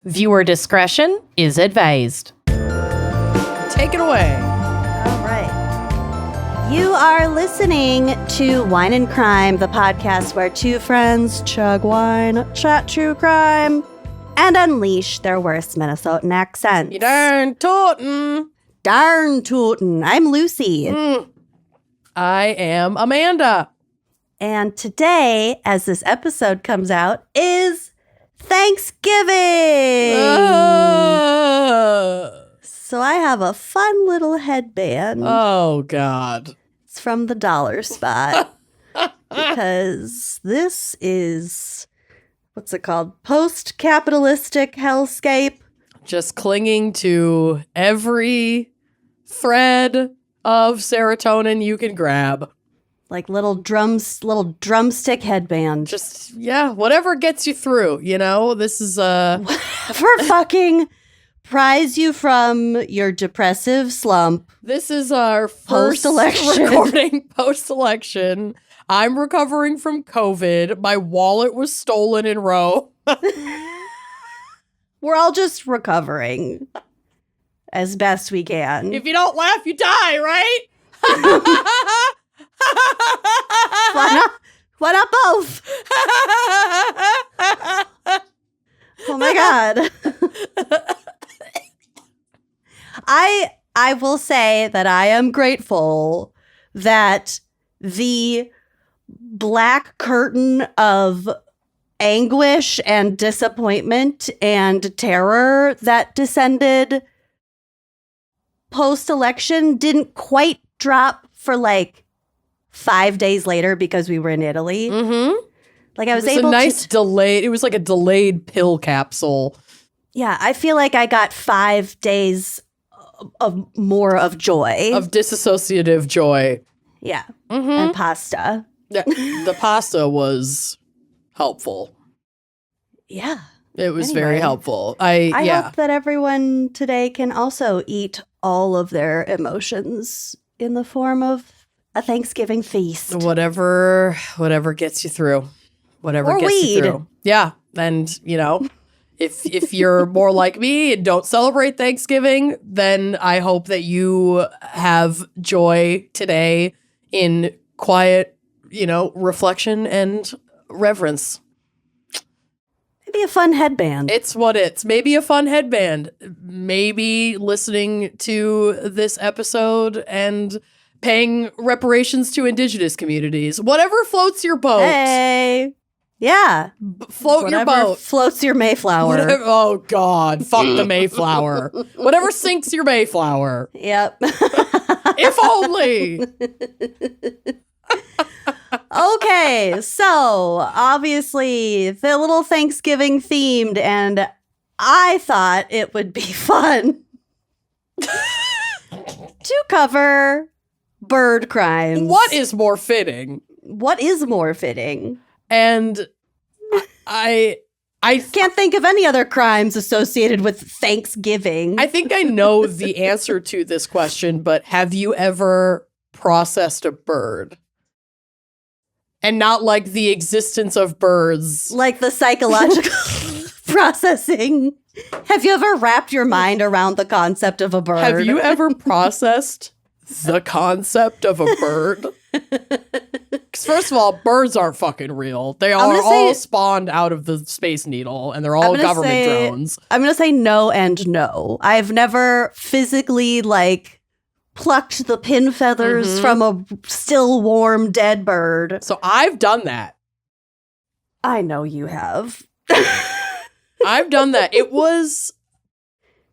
Viewer discretion is advised. Take it away. All right. You are listening to Wine and Crime, the podcast where two friends chug wine, chat true crime, and unleash their worst Minnesotan accents. You darn tootin'. Darn tootin'. I'm Lucy. I am Amanda. And today, as this episode comes out, is Thanksgiving. So I have a fun little headband. Oh, God. It's from the dollar spot. Because this is, what's it called? Post-capitalistic hellscape. Just clinging to every thread of serotonin you can grab. Like little drumstick headband. Just, yeah, whatever gets you through, you know? This is, For fucking prise you from your depressive slump. This is our first Post-election. recording post-election. I'm recovering from COVID. My wallet was stolen in Roe. We're all just recovering as best we can. If you don't laugh, you die, right? Why not both? Oh my God. I will say that I am grateful that the black curtain of anguish and disappointment and terror that descended post-election didn't quite drop for like 5 days later because we were in Italy. Mm-hmm. Like I was It was able a nice to delayed. It was like a delayed pill capsule. Yeah, I feel like I got 5 days of more of joy. Of disassociative joy. Yeah. Mm-hmm. And pasta. Yeah, the pasta was helpful. Yeah. It was Anyway, very helpful. I yeah. hope that everyone today can also eat all of their emotions in the form of a Thanksgiving feast. Whatever gets you through. Whatever Or gets weed. you through. Yeah. And, you know, if you're more like me and don't celebrate Thanksgiving, then I hope that you have joy today in quiet, you know, reflection and reverence. Maybe a fun headband. It's what it's. Maybe a fun headband. Maybe listening to this episode and paying reparations to indigenous communities. Whatever floats your boat. Hey. Yeah. Float Whatever your boat. floats your Mayflower. Whatever, oh, God. Fuck the Mayflower. Whatever sinks your Mayflower. Yep. If only. Okay, so obviously the little Thanksgiving themed, and I thought it would be fun to cover bird crimes. What is more fitting? What is more fitting? And I Can't think of any other crimes associated with Thanksgiving. I think I know the answer to this question, but have you ever processed a bird? And not like the existence of birds. Like the psychological processing. Have you ever wrapped your mind around the concept of a bird? Have you ever processed the concept of a bird? Because first of all, birds aren't fucking real. They are all spawned out of the Space Needle, and they're all government drones. I'm going to say no and no. I've never physically, plucked the pin feathers from a still warm dead bird. So I've done that. I know you have. I've done that. It was...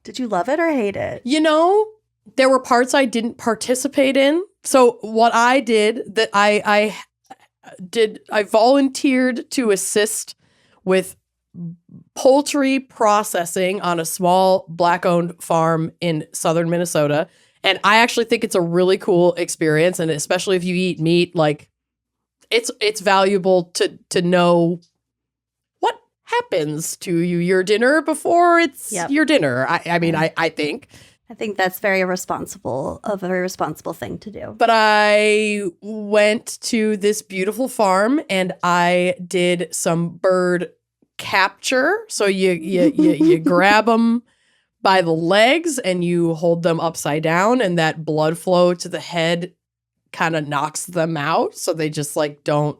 Did you love it or hate it? You know, there were parts I didn't participate in. So what I did, that I volunteered to assist with poultry processing on a small Black-owned farm in southern Minnesota. And I actually think it's a really cool experience. And especially if you eat meat, it's valuable to know what happens to your dinner before it's your dinner. I mean, I think. I think that's a very responsible thing to do. But I went to this beautiful farm and I did some bird capture. So you grab them by the legs and you hold them upside down, and that blood flow to the head kind of knocks them out. So they just like don't.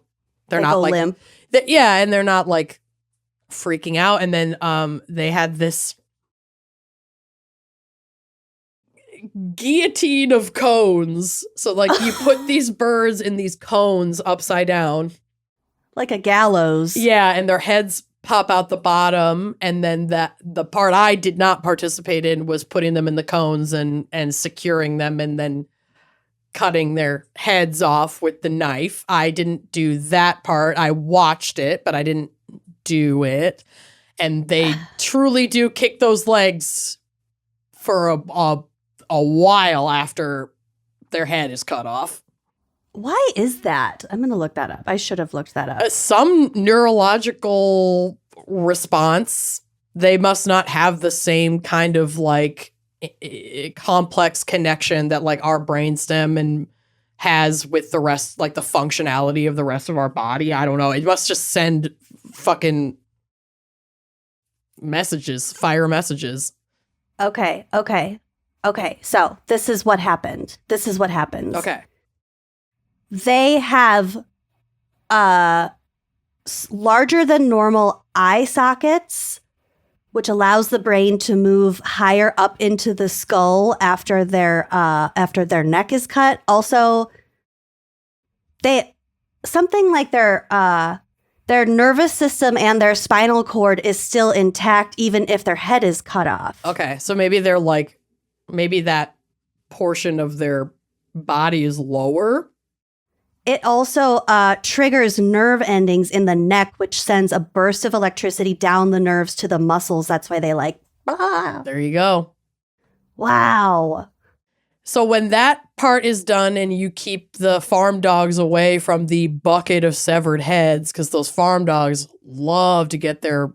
They're not go like limp. and they're not like freaking out. And then they had this guillotine of cones. So like you put these birds in these cones upside down. Like a gallows. Yeah, and their heads pop out the bottom, and then the part I did not participate in was putting them in the cones and securing them and then cutting their heads off with the knife. I didn't do that part. I watched it, but I didn't do it. And they truly do kick those legs for a while after their head is cut off. Why is that? I'm going to look that up. I should have looked that up. Some neurological response. They must not have the same kind of like complex connection that like our brainstem and has with the rest, like the functionality of the rest of our body. I don't know. It must just send fucking messages, fire messages. Okay. So this is what happened. Okay. They have larger than normal eye sockets, which allows the brain to move higher up into the skull after their neck is cut. Also, something like their nervous system and their spinal cord is still intact even if their head is cut off. Okay, so maybe they're like, maybe that portion of their body is lower. It also triggers nerve endings in the neck, which sends a burst of electricity down the nerves to the muscles. That's why they like, ah. There you go. Wow. So when that part is done and you keep the farm dogs away from the bucket of severed heads, because those farm dogs love to get their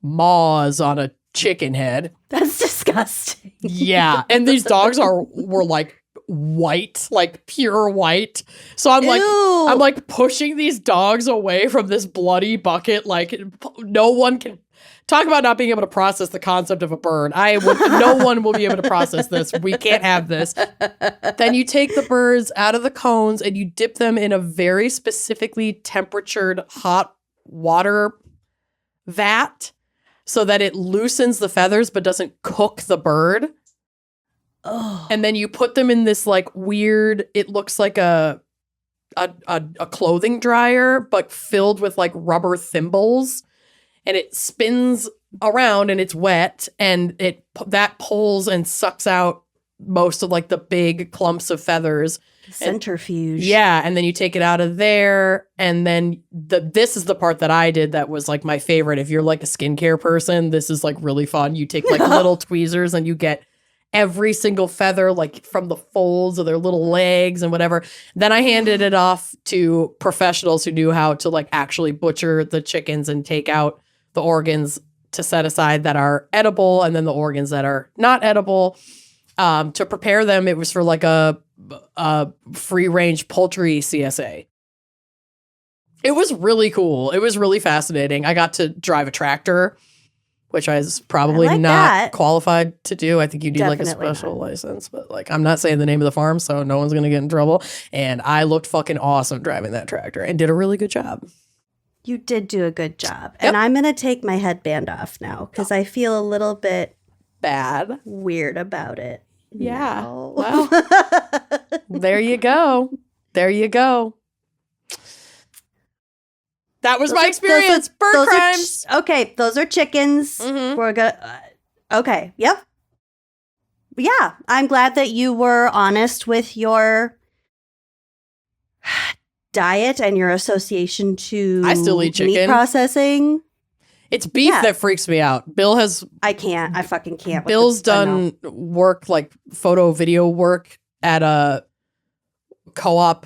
maws on a chicken head. That's disgusting. Yeah. And these dogs were like white, like pure white. So I'm like pushing these dogs away from this bloody bucket. Like no one can talk about not being able to process the concept of a bird. No one will be able to process this. We can't have this. Then you take the birds out of the cones and you dip them in a very specifically temperatured hot water vat so that it loosens the feathers but doesn't cook the bird. Oh. And then you put them in this like weird, it looks like a clothing dryer, but filled with like rubber thimbles. And it spins around and it's wet, and that pulls and sucks out most of like the big clumps of feathers. Centrifuge. Yeah, and then you take it out of there, and then this is the part that I did that was like my favorite. If you're like a skincare person, this is like really fun. You take like little tweezers and you get every single feather like from the folds of their little legs and whatever. Then I handed it off to professionals who knew how to like actually butcher the chickens and take out the organs to set aside that are edible, and then the organs that are not edible. To prepare them, it was for like a free-range poultry CSA. It was really cool. It was really fascinating. I got to drive a tractor, which I was probably not qualified to do. I think you need like a special license, but like I'm not saying the name of the farm, so no one's going to get in trouble. And I looked fucking awesome driving that tractor and did a really good job. You did do a good job. Yep. And I'm going to take my headband off now because I feel a little bit bad, weird about it. Yeah. No. Well, there you go. There you go. That was my experience. Bird crimes. Okay, those are chickens. Mm-hmm. We're gonna. Okay. Yep. Yeah, I'm glad that you were honest with your diet and your association to I still eat chicken. Meat processing. It's beef that freaks me out. Bill has. I can't. I fucking can't. Bill's done work, like photo video work at a co-op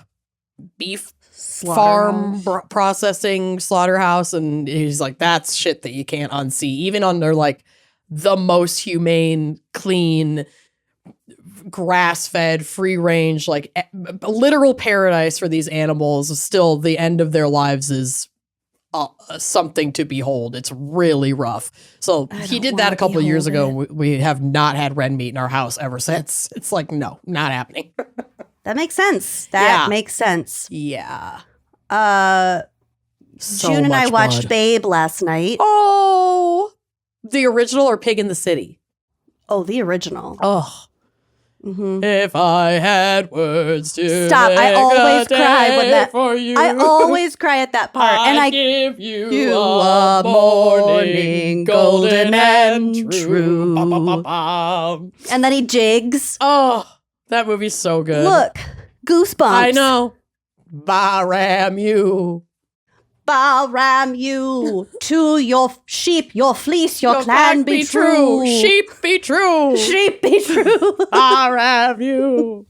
beef farm processing slaughterhouse, and he's like, that's shit that you can't unsee, even under like the most humane, clean, grass-fed, free-range, like literal paradise for these animals. Still, the end of their lives is something to behold. It's really rough. So he did that a couple of years ago. We have not had red meat in our house ever since. It's like, no, not happening. That makes sense. That makes sense. Yeah. June and I watched Babe last night. Oh, the original or Pig in the City? Oh, the original. Oh. Mm-hmm. If I had words to stop, I always cry when that. For you, I always cry at that part, and I give you a morning, golden and true. Bum, bum, bum, bum. And then he jigs. Oh, that movie's so good. Look, goosebumps. I know. Ram you. I'll ram you to your sheep, your fleece, your clan be true. Sheep be true. Sheep be true. I'll ram you.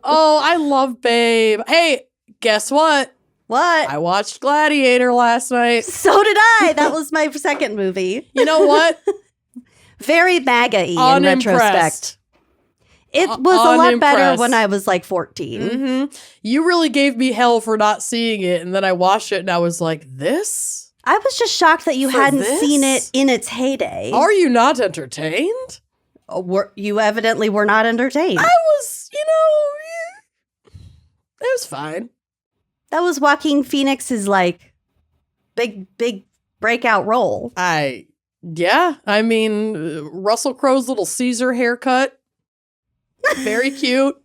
Oh, I love Babe. Hey, guess what? What? I watched Gladiator last night. So did I. That was my second movie. You know what? Very MAGA-y in retrospect. It was a lot better when I was like 14. Mm-hmm. You really gave me hell for not seeing it. And then I watched it and I was like, this? I was just shocked that you hadn't seen it in its heyday. Are you not entertained? You evidently were not entertained. I was, it was fine. That was Joaquin Phoenix's like big breakout role. I mean, Russell Crowe's little Caesar haircut. Very cute.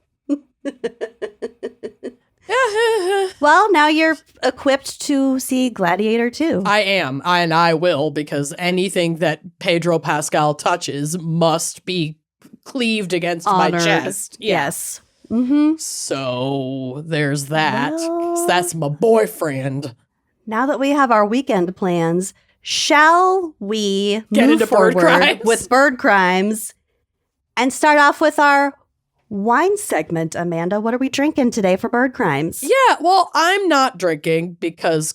Well, now you're equipped to see Gladiator 2. I am, and I will, because anything that Pedro Pascal touches must be cleaved against my chest. Yeah. Yes. Mm-hmm. So there's that. Well, that's my boyfriend. Now that we have our weekend plans, shall we get into bird crimes? With bird crimes and start off with our wine segment? Amanda, what are we drinking today for bird crimes? Yeah, well, I'm not drinking because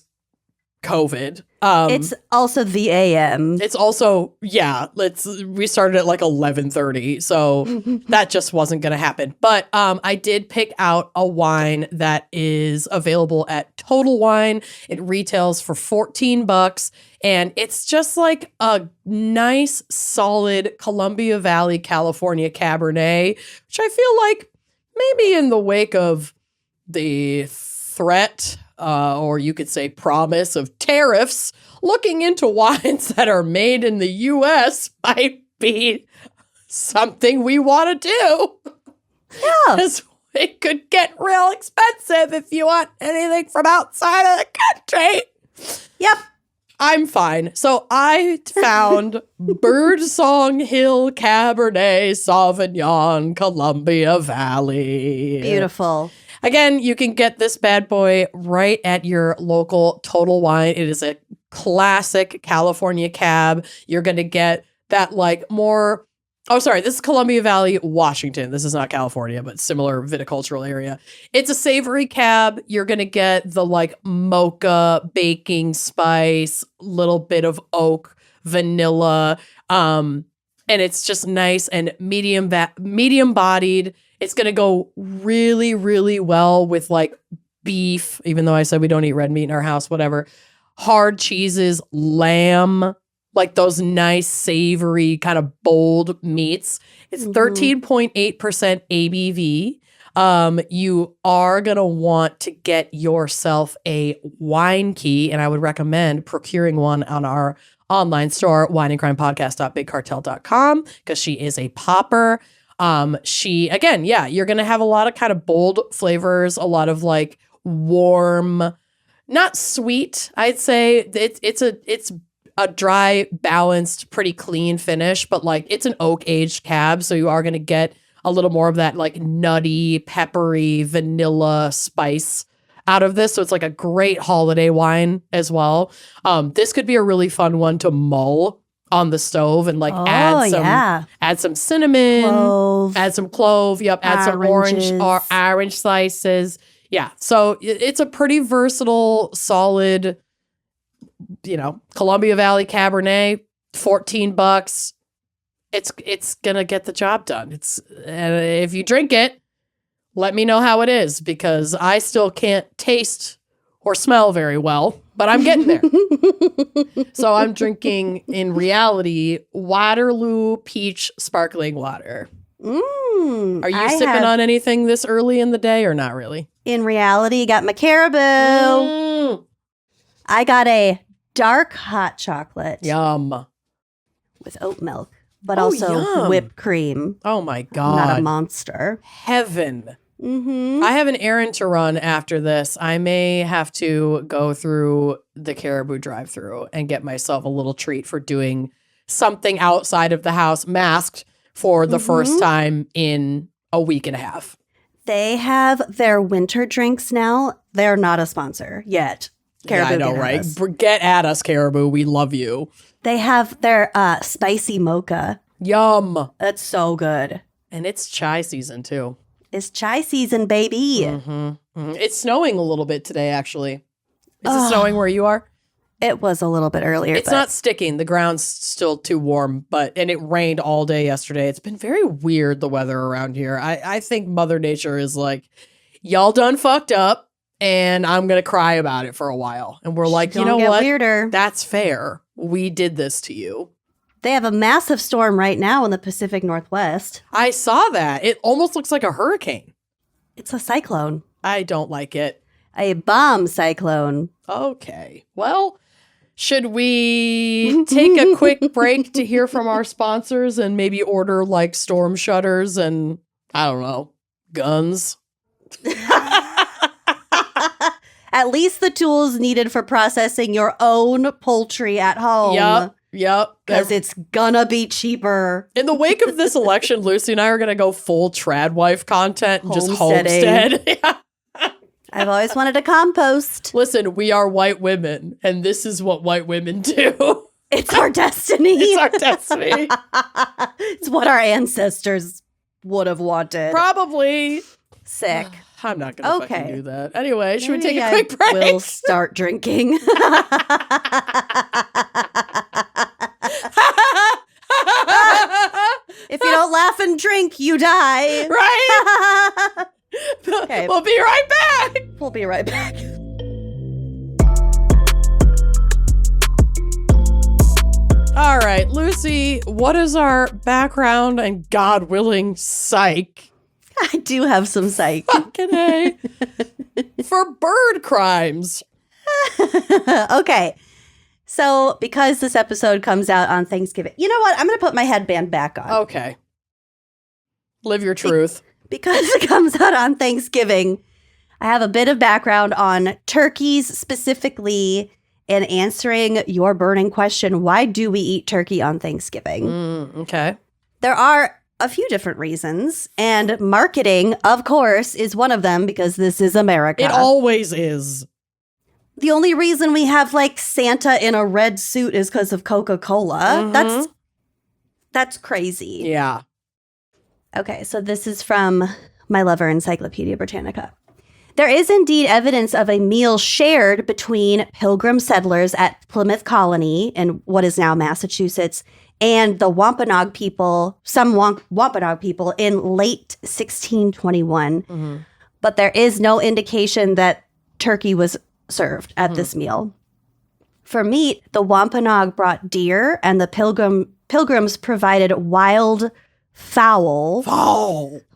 COVID. It's also the AM. It's also, we started at like 11:30, so that just wasn't going to happen. But I did pick out a wine that is available at Total Wine. It retails for $14, and it's just like a nice, solid Columbia Valley, California Cabernet, which I feel like maybe in the wake of the threat, or you could say promise of tariffs, looking into wines that are made in the U.S. might be something we want to do. Yeah. Because it could get real expensive if you want anything from outside of the country. Yep. I'm fine. So I found Birdsong Hill Cabernet Sauvignon, Columbia Valley. Beautiful. Again, you can get this bad boy right at your local Total Wine. It is a classic California cab. You're going to get that this is Columbia Valley, Washington. This is not California, but similar viticultural area. It's a savory cab. You're going to get the mocha, baking spice, little bit of oak, vanilla. And it's just nice and medium bodied. It's going to go really, really well with beef, even though I said we don't eat red meat in our house, whatever. Hard cheeses, lamb, those nice, savory, kind of bold meats. It's 13.8% ABV. You are going to want to get yourself a wine key, and I would recommend procuring one on our online store, wineandcrimepodcast.bigcartel.com, because she is a popper. You're going to have a lot of kind of bold flavors, a lot of warm, not sweet. I'd say it's a dry, balanced, pretty clean finish, but it's an oak aged cab. So you are going to get a little more of that nutty, peppery, vanilla spice out of this. So it's a great holiday wine as well. This could be a really fun one to mull on the stove and add some cinnamon, add some clove, add some orange slices. Yeah. So it's a pretty versatile, solid, Columbia Valley Cabernet, $14. It's gonna get the job done. And if you drink it, let me know how it is, because I still can't taste or smell very well. but I'm getting there. So I'm drinking, in reality, Waterloo Peach Sparkling Water. Are you sipping on anything this early in the day or not really? In reality, got my Caribou. I got a dark hot chocolate. Yum. With oat milk, but also yum. whipped cream. Oh my God. Not a monster. Heaven. I have an errand to run after this. I may have to go through the Caribou drive-thru and get myself a little treat for doing something outside of the house, masked for the first time in a week and a half. They have their winter drinks now. They're not a sponsor yet. Caribou, yeah, I know, right? Get at us, Caribou. We love you. They have their spicy mocha. Yum. That's so good. And it's chai season, too. It's chai season, baby. It's snowing a little bit today, actually. Is it snowing where you are? It was a little bit earlier. It's not sticking. The ground's still too warm, and it rained all day yesterday. It's been very weird, the weather around here. I think Mother Nature is like, y'all done fucked up, and I'm going to cry about it for a while. And we're like, you know what? Weirder. That's fair. We did this to you. They have a massive storm right now in the Pacific Northwest. I saw that. It almost looks like a hurricane. It's a cyclone. I don't like it. A bomb cyclone. Okay. Well, should we take a quick break to hear from our sponsors and maybe order like storm shutters and, I don't know, guns? At least the tools needed for processing your own poultry at home. Yep. Because it's gonna be cheaper. In the wake of this election, Lucy and I are going to go full trad wife content and just homestead. I've always wanted to compost. Listen, we are white women, and this is what white women do. It's our destiny. It's our destiny. It's what our ancestors would have wanted. Probably. Sick. I'm not going to fucking do that. Anyway, should we take a quick break? We'll start drinking. If you don't laugh and drink, you die. Right? Okay. We'll be right back. We'll be right back. All right, Lucy, what is our background and God willing psych? I do have some psych. Fucking A. For bird crimes. Okay. So, because this episode comes out on Thanksgiving, you know what? I'm going to put my headband back on. Okay. Live your truth. Because it comes out on Thanksgiving, I have a bit of background on turkeys specifically and answering your burning question, why do we eat turkey on Thanksgiving? Okay. There are a few different reasons, and marketing, of course, is one of them because this is America. It always is. The only reason we have like Santa in a red suit is because of Coca-Cola. That's crazy. Yeah. Okay, so this is from my lover Encyclopedia Britannica. There is indeed evidence of a meal shared between pilgrim settlers at Plymouth Colony in what is now Massachusetts and the Wampanoag people, some Wampanoag people in late 1621. But there is no indication that turkey was served at this meal. For meat, the Wampanoag brought deer and the pilgrims provided wild fowl.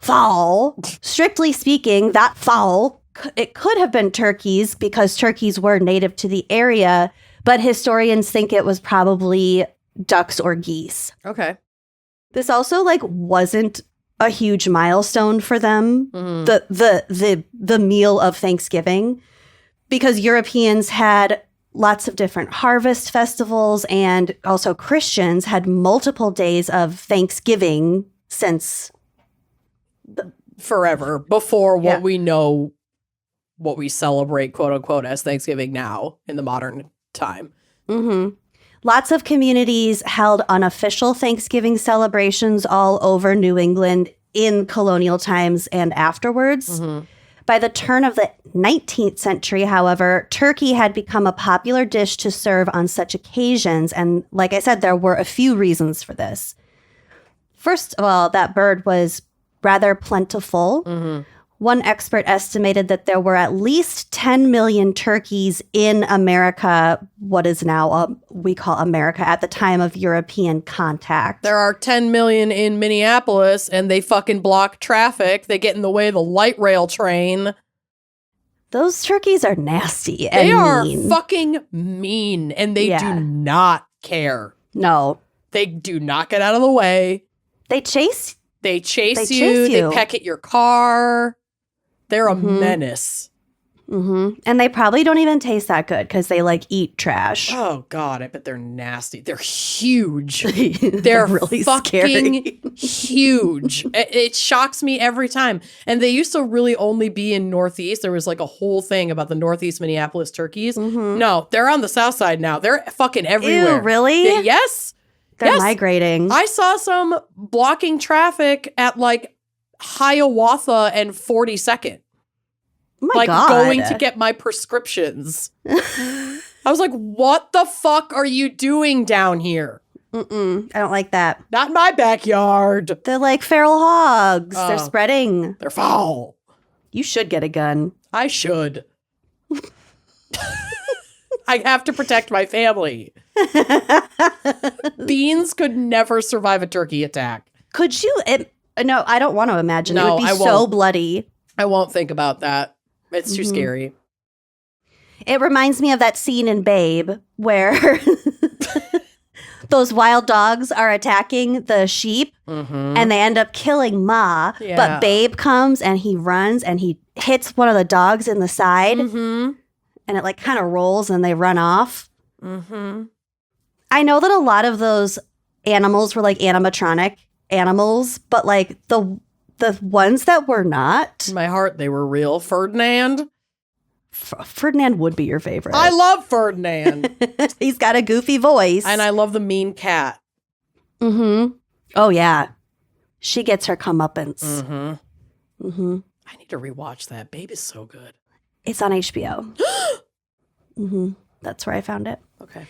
Fowl. Strictly speaking, that fowl, it could have been turkeys because turkeys were native to the area, but historians think it was probably ducks or geese. Okay. This also wasn't a huge milestone for them, the meal of Thanksgiving, because Europeans had lots of different harvest festivals, and also Christians had multiple days of Thanksgiving since forever before what we know, what we celebrate, quote unquote, as Thanksgiving now in the modern time. Lots of communities held unofficial Thanksgiving celebrations all over New England in colonial times and afterwards. By the turn of the 19th century, however, turkey had become a popular dish to serve on such occasions. And like I said, there were a few reasons for this. First of all, that bird was rather plentiful. One expert estimated that there were at least 10 million turkeys in America, what is now we call America, at the time of European contact. There are 10 million in Minneapolis, and they fucking block traffic. They get in the way of the light rail train. Those turkeys are nasty and They are mean. fucking mean, and they do not care. No. They do not get out of the way. They chase They chase you. They peck at your car. They're a menace. Mm-hmm. And they probably don't even taste that good because they like eat trash. Oh, God. I bet they're nasty. They're huge. They're really fucking scary. huge. It shocks me every time. And they used to really only be in Northeast. There was like a whole thing about the Northeast Minneapolis turkeys. Mm-hmm. No, they're on the South Side now. They're fucking everywhere. Ew, really? Yes. They're yes. migrating. I saw some blocking traffic at like Hiawatha and 42nd. Oh my like God. going to get my prescriptions. I was like, what the fuck are you doing down here? I don't like that. Not in my backyard. They're like feral hogs. They're Oh. spreading. They're foul. You should get a gun. I should. I have to protect my family. Beans could never survive a turkey attack. Could you? No, I don't want to imagine. No, it would be I so won't. bloody. I won't think about that. It's too scary. It reminds me of that scene in Babe where those wild dogs are attacking the sheep and they end up killing Ma. Yeah. But Babe comes and he runs and he hits one of the dogs in the side and it like kind of rolls and they run off. I know that a lot of those animals were like animatronic animals, but like the ones that were not. In my heart, they were real. Ferdinand. Ferdinand would be your favorite. I love Ferdinand. He's got a goofy voice. And I love the mean cat. Oh, yeah. She gets her comeuppance. I need to rewatch that. Babe is so good. It's on HBO. That's where I found it. Okay.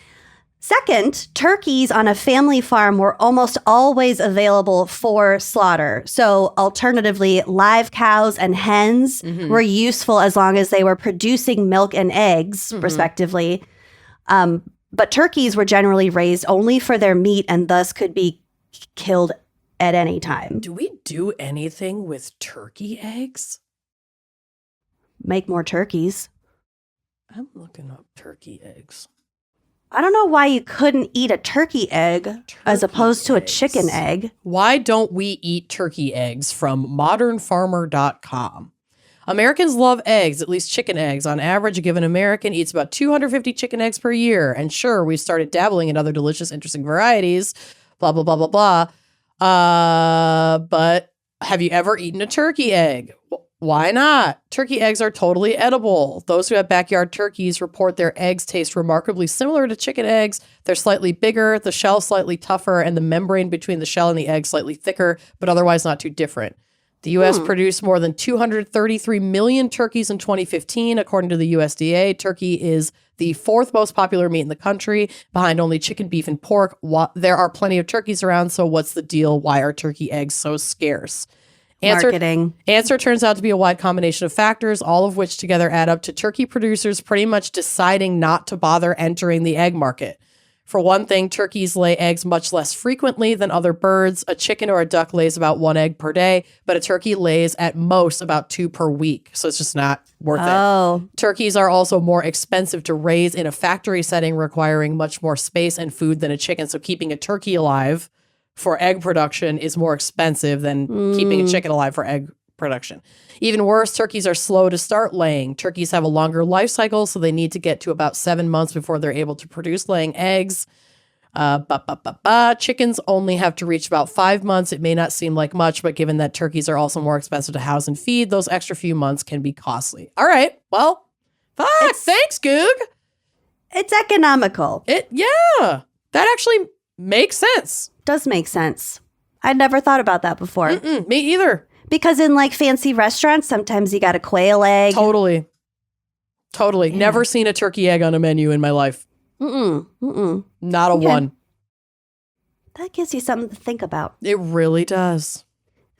Second, turkeys on a family farm were almost always available for slaughter. So alternatively, live cows and hens were useful as long as they were producing milk and eggs, respectively. But turkeys were generally raised only for their meat and thus could be killed at any time. Do we do anything with turkey eggs? Make more turkeys. I'm looking up turkey eggs. I don't know why you couldn't eat a turkey egg as opposed to a chicken egg. Why don't we eat turkey eggs from modernfarmer.com? Americans love eggs, at least chicken eggs. On average, a given American eats about 250 chicken eggs per year. And sure, we started dabbling in other delicious, interesting varieties, blah, blah, blah, blah, blah. But have you ever eaten a turkey egg? Why not? Turkey eggs are totally edible. Those who have backyard turkeys report their eggs taste remarkably similar to chicken eggs. They're slightly bigger, the shell slightly tougher, and the membrane between the shell and the egg slightly thicker, but otherwise not too different. The U.S. produced more than 233 million turkeys in 2015. According to the USDA, turkey is the fourth most popular meat in the country, behind only chicken, beef, and pork. There are plenty of turkeys around, so what's the deal? Why are turkey eggs so scarce? Marketing. Answer turns out to be a wide combination of factors, all of which together add up to turkey producers pretty much deciding not to bother entering the egg market. For one thing, turkeys lay eggs much less frequently than other birds. A chicken or a duck lays about 1 egg per day, but a turkey lays at most about 2 per week. So it's just not worth it. Turkeys are also more expensive to raise in a factory setting, requiring much more space and food than a chicken. So keeping a turkey alive for egg production is more expensive than keeping a chicken alive for egg production. Even worse, turkeys are slow to start laying. Turkeys have a longer life cycle, so they need to get to about 7 months before they're able to produce laying eggs. Chickens only have to reach about 5 months. It may not seem like much, but given that turkeys are also more expensive to house and feed, those extra few months can be costly. All right, well, thanks, Goog. It's economical. Yeah, that actually makes sense. Does make sense. I'd never thought about that before. Me either. Because in like fancy restaurants, sometimes you got a quail egg. Totally. Yeah. Never seen a turkey egg on a menu in my life. Not a one. That gives you something to think about. It really does.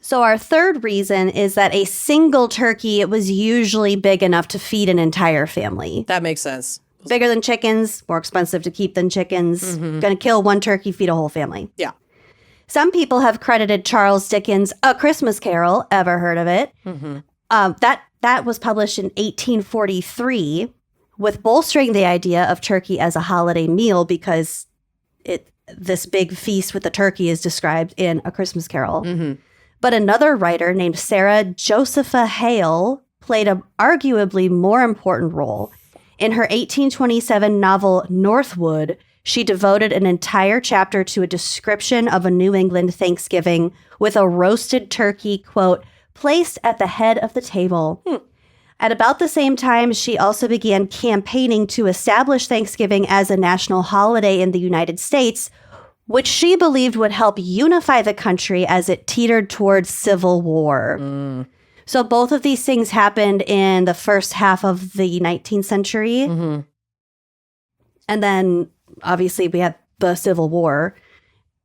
So our third reason is that a single turkey, it was usually big enough to feed an entire family. That makes sense. Bigger than chickens, more expensive to keep than chickens. Gonna kill one turkey, feed a whole family. Yeah. Some people have credited Charles Dickens' A Christmas Carol. Ever heard of it? That was published in 1843 with bolstering the idea of turkey as a holiday meal because this big feast with the turkey is described in A Christmas Carol. But another writer named Sarah Josepha Hale played an arguably more important role. In her 1827 novel Northwood, she devoted an entire chapter to a description of a New England Thanksgiving with a roasted turkey, quote, placed at the head of the table. At about the same time, she also began campaigning to establish Thanksgiving as a national holiday in the United States, which she believed would help unify the country as it teetered towards civil war. So both of these things happened in the first half of the 19th century. And then, obviously, we had the Civil War.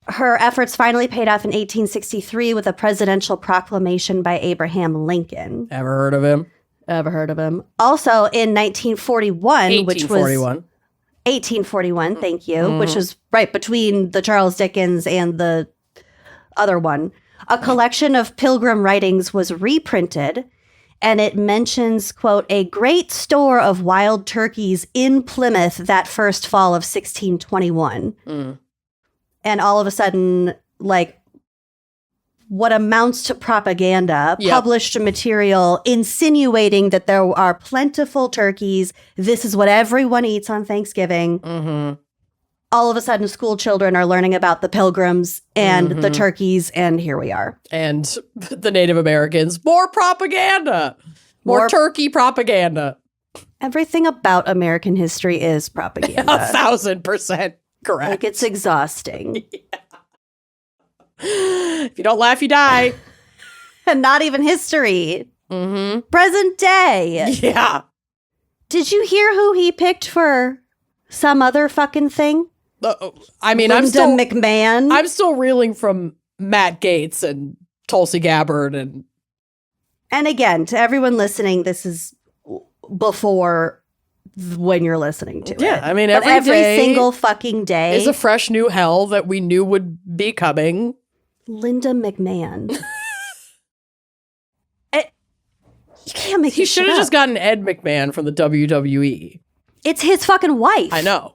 Her efforts finally paid off in 1863 with a presidential proclamation by Abraham Lincoln. Ever heard of him? Ever heard of him? Also, in 1941, which was... 1841, thank you, which was right between the Charles Dickens and the other one. A collection of pilgrim writings was reprinted, and it mentions, quote, a great store of wild turkeys in Plymouth that first fall of 1621. And all of a sudden, like, what amounts to propaganda, published material insinuating that there are plentiful turkeys. This is what everyone eats on Thanksgiving. All of a sudden, school children are learning about the pilgrims and the turkeys, and here we are. And the Native Americans. More propaganda. More turkey propaganda. Everything about American history is propaganda. 1,000% correct. Like, it's exhausting. If you don't laugh, you die. And not even history. Present day. Yeah. Did you hear who he picked for some other fucking thing? I mean, Linda McMahon. I'm still reeling from Matt Gaetz and Tulsi Gabbard and again, to everyone listening, this is before when you're listening to it. Yeah, I mean, but every single fucking day is a fresh new hell that we knew would be coming. Linda McMahon. You can't make He should have just gotten Ed McMahon from the WWE. It's his fucking wife. I know.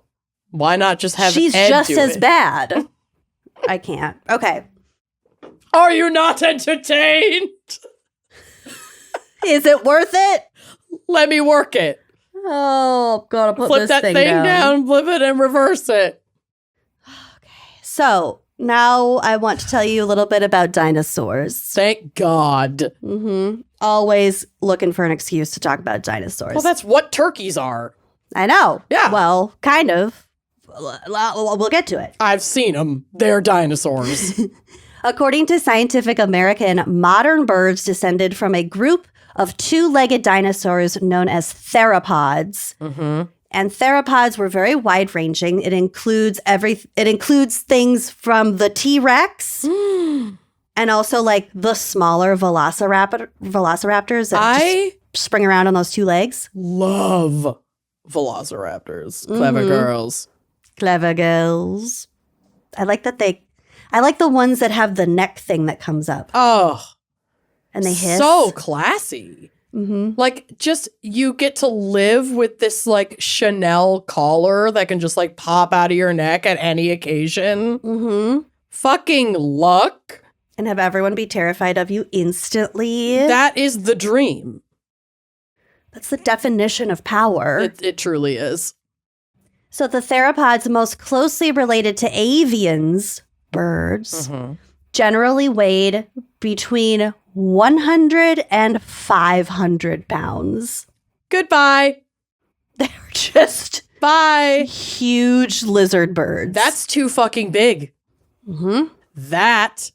Why not just have She's Ed just do as it? bad. I can't. Okay. Are you not entertained? Is it worth it? Let me work it. Oh, I'm gonna put Flip this that thing down, flip it, and reverse it. So now I want to tell you a little bit about dinosaurs. Thank God. Always looking for an excuse to talk about dinosaurs. Well, that's what turkeys are. I know. Yeah. Well, kind of. We'll get to it. I've seen them. They're dinosaurs. According to Scientific American, modern birds descended from a group of two-legged dinosaurs known as theropods. And theropods were very wide-ranging. It includes things from the T-Rex and also like the smaller velociraptors that just spring around on those two legs. Love velociraptors. Clever girls. Clever girls. I like the ones that have the neck thing that comes up. Oh. And they hiss. So classy. Like, just, you get to live with this, like, Chanel collar that can just, like, pop out of your neck at any occasion. Fucking luck. And have everyone be terrified of you instantly. That is the dream. That's the definition of power. It truly is. So the theropods most closely related to avians, birds, generally weighed between 100 and 500 pounds. Goodbye. They're just bye. Huge lizard birds. That's too fucking big. That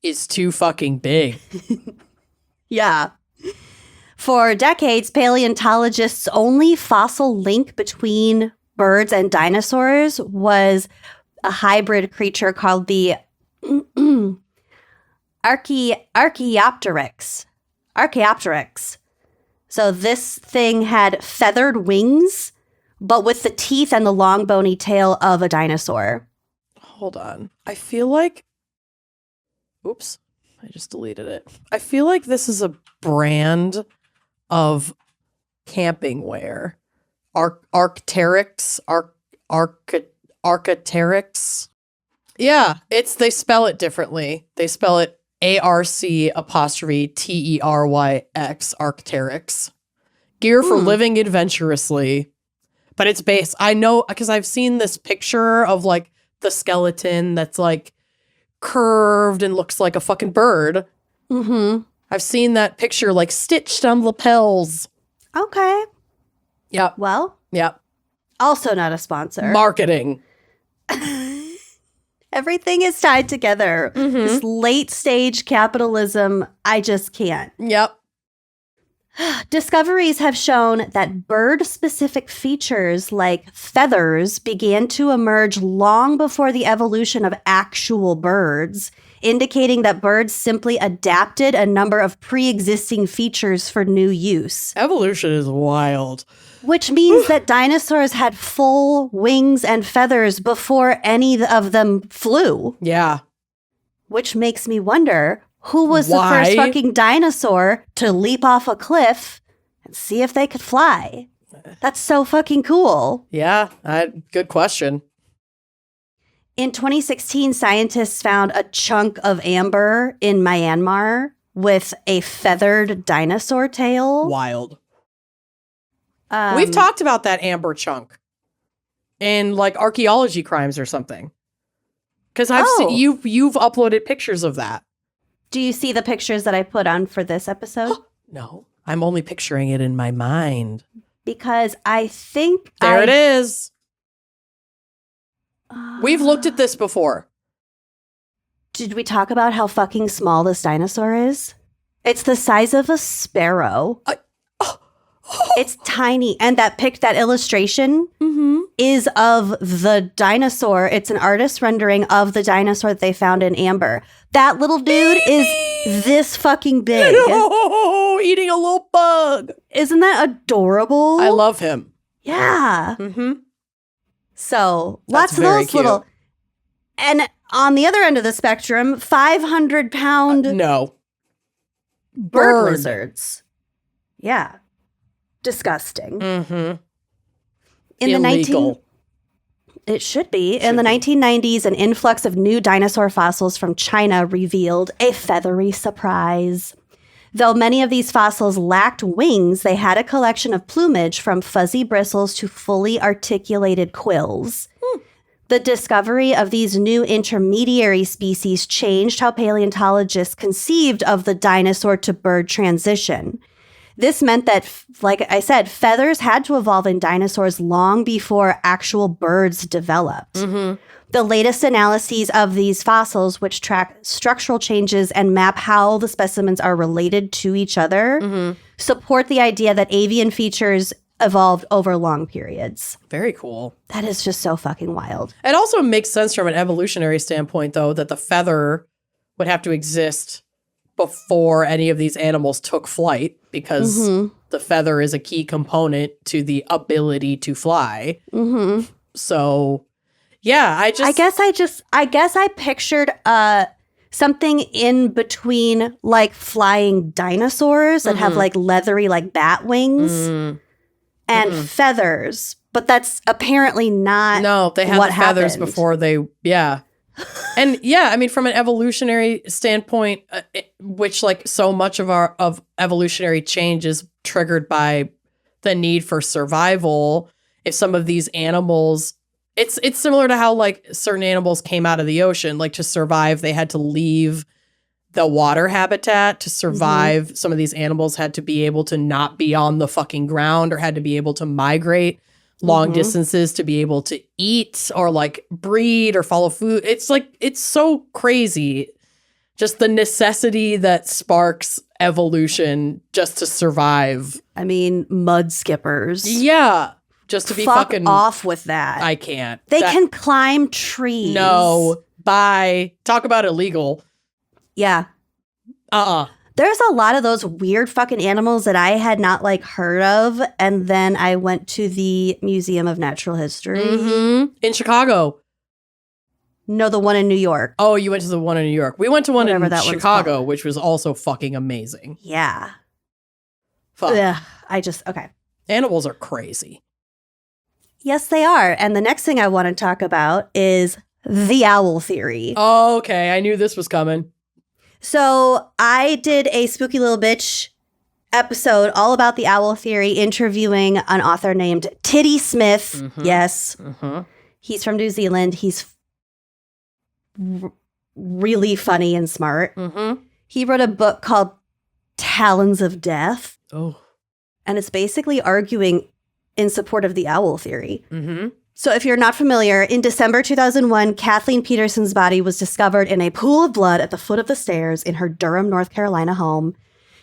is too fucking big. Yeah. For decades, paleontologists' only fossil link between birds and dinosaurs was a hybrid creature called the Archaeopteryx. So this thing had feathered wings, but with the teeth and the long bony tail of a dinosaur. Hold on. I feel like... Oops. I just deleted it. I feel like this is a brand of camping wear. Arcteryx. Arcteryx. Yeah, they spell it differently. They spell it ARC apostrophe TERYX, Arcteryx. Gear for living adventurously. But it's based, I know, because I've seen this picture of like the skeleton that's like curved and looks like a fucking bird. Mm-hmm. I've seen that picture like stitched on lapels. Okay. Yep. Well, Yep. also not a sponsor. Marketing. Everything is tied together. Mm-hmm. This late stage capitalism, I just can't. Yep. Discoveries have shown that bird-specific features like feathers began to emerge long before the evolution of actual birds, indicating that birds simply adapted a number of pre-existing features for new use. Evolution is wild. Which means that dinosaurs had full wings and feathers before any of them flew. Yeah. Which makes me wonder, who was the Why? first fucking dinosaur to leap off a cliff and see if they could fly? That's so fucking cool. Yeah. Good question. In 2016, scientists found a chunk of amber in Myanmar with a feathered dinosaur tail. Wild. We've talked about that amber chunk in like archaeology crimes or something. Because I've seen you've uploaded pictures of that. Do you see the pictures that I put on for this episode? No, I'm only picturing it in my mind. Because I think There it is. We've looked at this before. Did we talk about how fucking small this dinosaur is? It's the size of a sparrow. It's tiny. And that illustration is of the dinosaur. It's an artist rendering of the dinosaur that they found in amber. That little dude is this fucking big. Oh, eating a little bug. Isn't that adorable? I love him. Yeah. Mm-hmm. So That's lots of very those little. And on the other end of the spectrum, 500-pound No. bird lizards. Yeah. Disgusting. Mm-hmm. Illegal. It should be. In the 1990s, an influx of new dinosaur fossils from China revealed a feathery surprise. Though many of these fossils lacked wings, they had a collection of plumage from fuzzy bristles to fully articulated quills. The discovery of these new intermediary species changed how paleontologists conceived of the dinosaur to bird transition. This meant that, like I said, feathers had to evolve in dinosaurs long before actual birds developed. Mm-hmm. The latest analyses of these fossils, which track structural changes and map how the specimens are related to each other, support the idea that avian features evolved over long periods. Very cool. That is just so fucking wild. It also makes sense from an evolutionary standpoint, though, that the feather would have to exist before any of these animals took flight, because the feather is a key component to the ability to fly. Mm-hmm. So, yeah, I guess I pictured something in between like flying dinosaurs that have like leathery like bat wings and feathers, but that's apparently not. No, they had what the feathers happened. before they. Yeah. And yeah, I mean, from an evolutionary standpoint, which like so much of evolutionary change is triggered by the need for survival. If some of these animals, it's similar to how like certain animals came out of the ocean, like to survive, they had to leave the water habitat to survive. Some of these animals had to be able to not be on the fucking ground, or had to be able to migrate long distances to be able to eat or like breed or follow food. It's like, it's so crazy. Just the necessity that sparks evolution just to survive. I mean, mud skippers. Yeah. Just to be Fuck fucking off with that. I can't. They can climb trees. No. Bye. Talk about illegal. Yeah. There's a lot of those weird fucking animals that I had not like heard of. And then I went to the Museum of Natural History. Mm-hmm. In Chicago. No, the one in New York. Oh, you went to the one in New York. We went to one Whatever in that one's Chicago, called. which was also fucking amazing. Yeah. Fuck. Ugh, okay. Animals are crazy. Yes, they are. And the next thing I want to talk about is the owl theory. Oh, okay. I knew this was coming. So I did a Spooky Little Bitch episode all about the owl theory, interviewing an author named Titty Smith. Mm-hmm. Yes. Mm-hmm. He's from New Zealand. He's really funny and smart. Mm-hmm. He wrote a book called Talons of Death. Oh. And it's basically arguing in support of the owl theory. Mm-hmm. So if you're not familiar, in December 2001, Kathleen Peterson's body was discovered in a pool of blood at the foot of the stairs in her Durham, North Carolina home.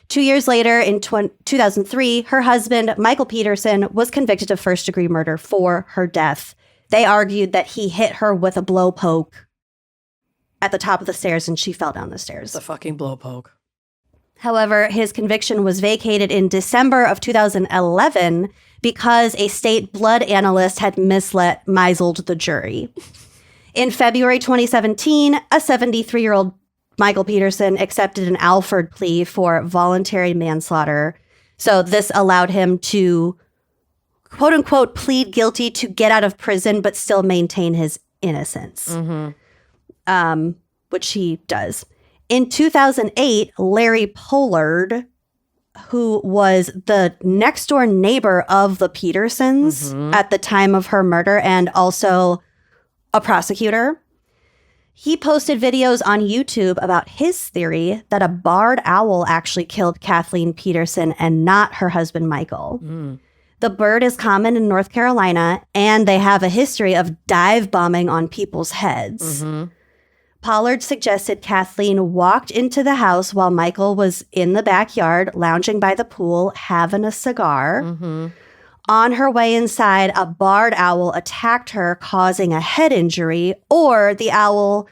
2 years later, in 2003, her husband, Michael Peterson, was convicted of first-degree murder for her death. They argued that he hit her with a blow poke at the top of the stairs and she fell down the stairs. It's a fucking blowpoke. However, his conviction was vacated in December of 2011 because a state blood analyst had misled the jury. In February 2017, a 73-year-old Michael Peterson accepted an Alford plea for voluntary manslaughter. So this allowed him to, quote unquote, plead guilty to get out of prison, but still maintain his innocence, which he does. In 2008, Larry Pollard, who was the next door neighbor of the Petersons at the time of her murder and also a prosecutor, he posted videos on YouTube about his theory that a barred owl actually killed Kathleen Peterson and not her husband, Michael. The bird is common in North Carolina, and they have a history of dive bombing on people's heads. Pollard suggested Kathleen walked into the house while Michael was in the backyard, lounging by the pool, having a cigar. On her way inside, a barred owl attacked her, causing a head injury, or the owl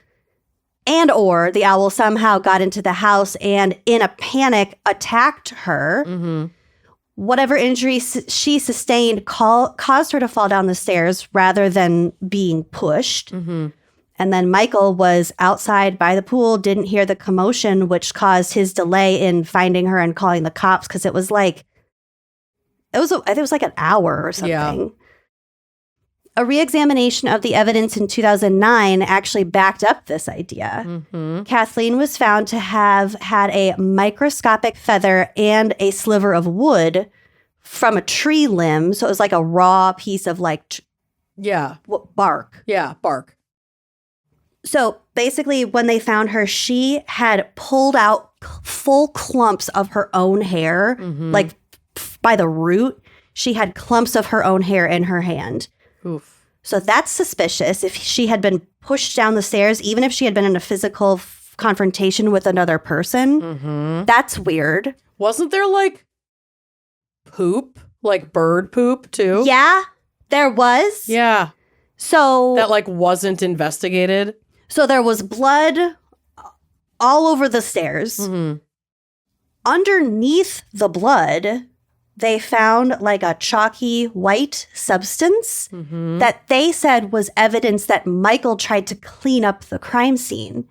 somehow got into the house and, in a panic, attacked her. Whatever injury she sustained caused her to fall down the stairs rather than being pushed. And then Michael was outside by the pool, didn't hear the commotion, which caused his delay in finding her and calling the cops because I think it was like an hour or something. Yeah. A reexamination of the evidence in 2009 actually backed up this idea. Kathleen was found to have had a microscopic feather and a sliver of wood from a tree limb. So it was like a raw piece of bark. Yeah, bark. So basically, when they found her, she had pulled out full clumps of her own hair, like by the root. She had clumps of her own hair in her hand. Oof. So that's suspicious. If she had been pushed down the stairs, even if she had been in a physical confrontation with another person, that's weird. Wasn't there like poop, like bird poop too? Yeah, there was. Yeah. So that like wasn't investigated. So there was blood all over the stairs. Underneath the blood, they found like a chalky white substance that they said was evidence that Michael tried to clean up the crime scene.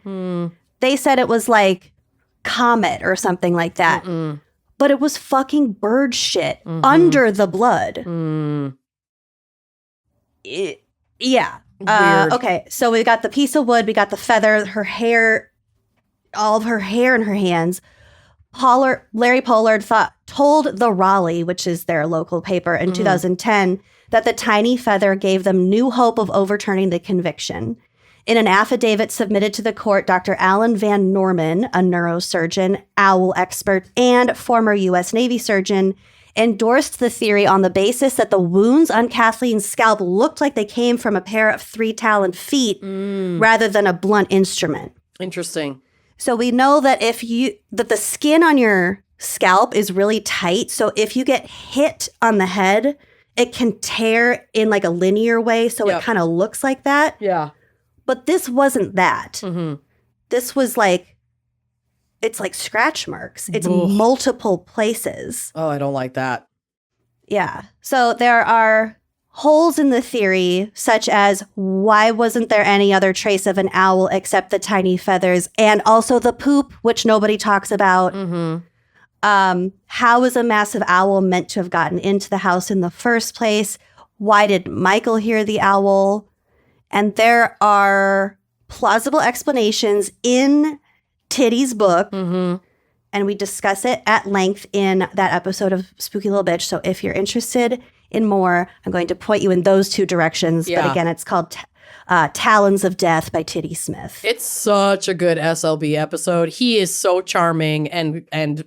They said it was like Comet or something like that. But it was fucking bird shit under the blood. Yeah. Okay, so we got the piece of wood, we got the feather, her hair, all of her hair in her hands. Larry Pollard told the Raleigh, which is their local paper, in 2010, that the tiny feather gave them new hope of overturning the conviction. In an affidavit submitted to the court, Dr. Alan Van Norman, a neurosurgeon, owl expert, and former U.S. Navy surgeon, endorsed the theory on the basis that the wounds on Kathleen's scalp looked like they came from a pair of 3-taloned feet rather than a blunt instrument. Interesting. So we know that that the skin on your scalp is really tight. So if you get hit on the head, it can tear in like a linear way. So it kind of looks like that. Yeah. But this wasn't that. This was like, it's like scratch marks. It's Ugh. multiple places. Oh, I don't like that. Yeah. So there are holes in the theory, such as why wasn't there any other trace of an owl except the tiny feathers and also the poop, which nobody talks about. Mm-hmm. How was a massive owl meant to have gotten into the house in the first place? Why did Michael hear the owl? And there are plausible explanations in Titty's book. Mm-hmm. And we discuss it at length in that episode of Spooky Little Bitch. So if you're interested in more, I'm going to point you in those two directions. Yeah. But again, it's called Talons of Death by Titty Smith. It's such a good SLB episode. He is so charming and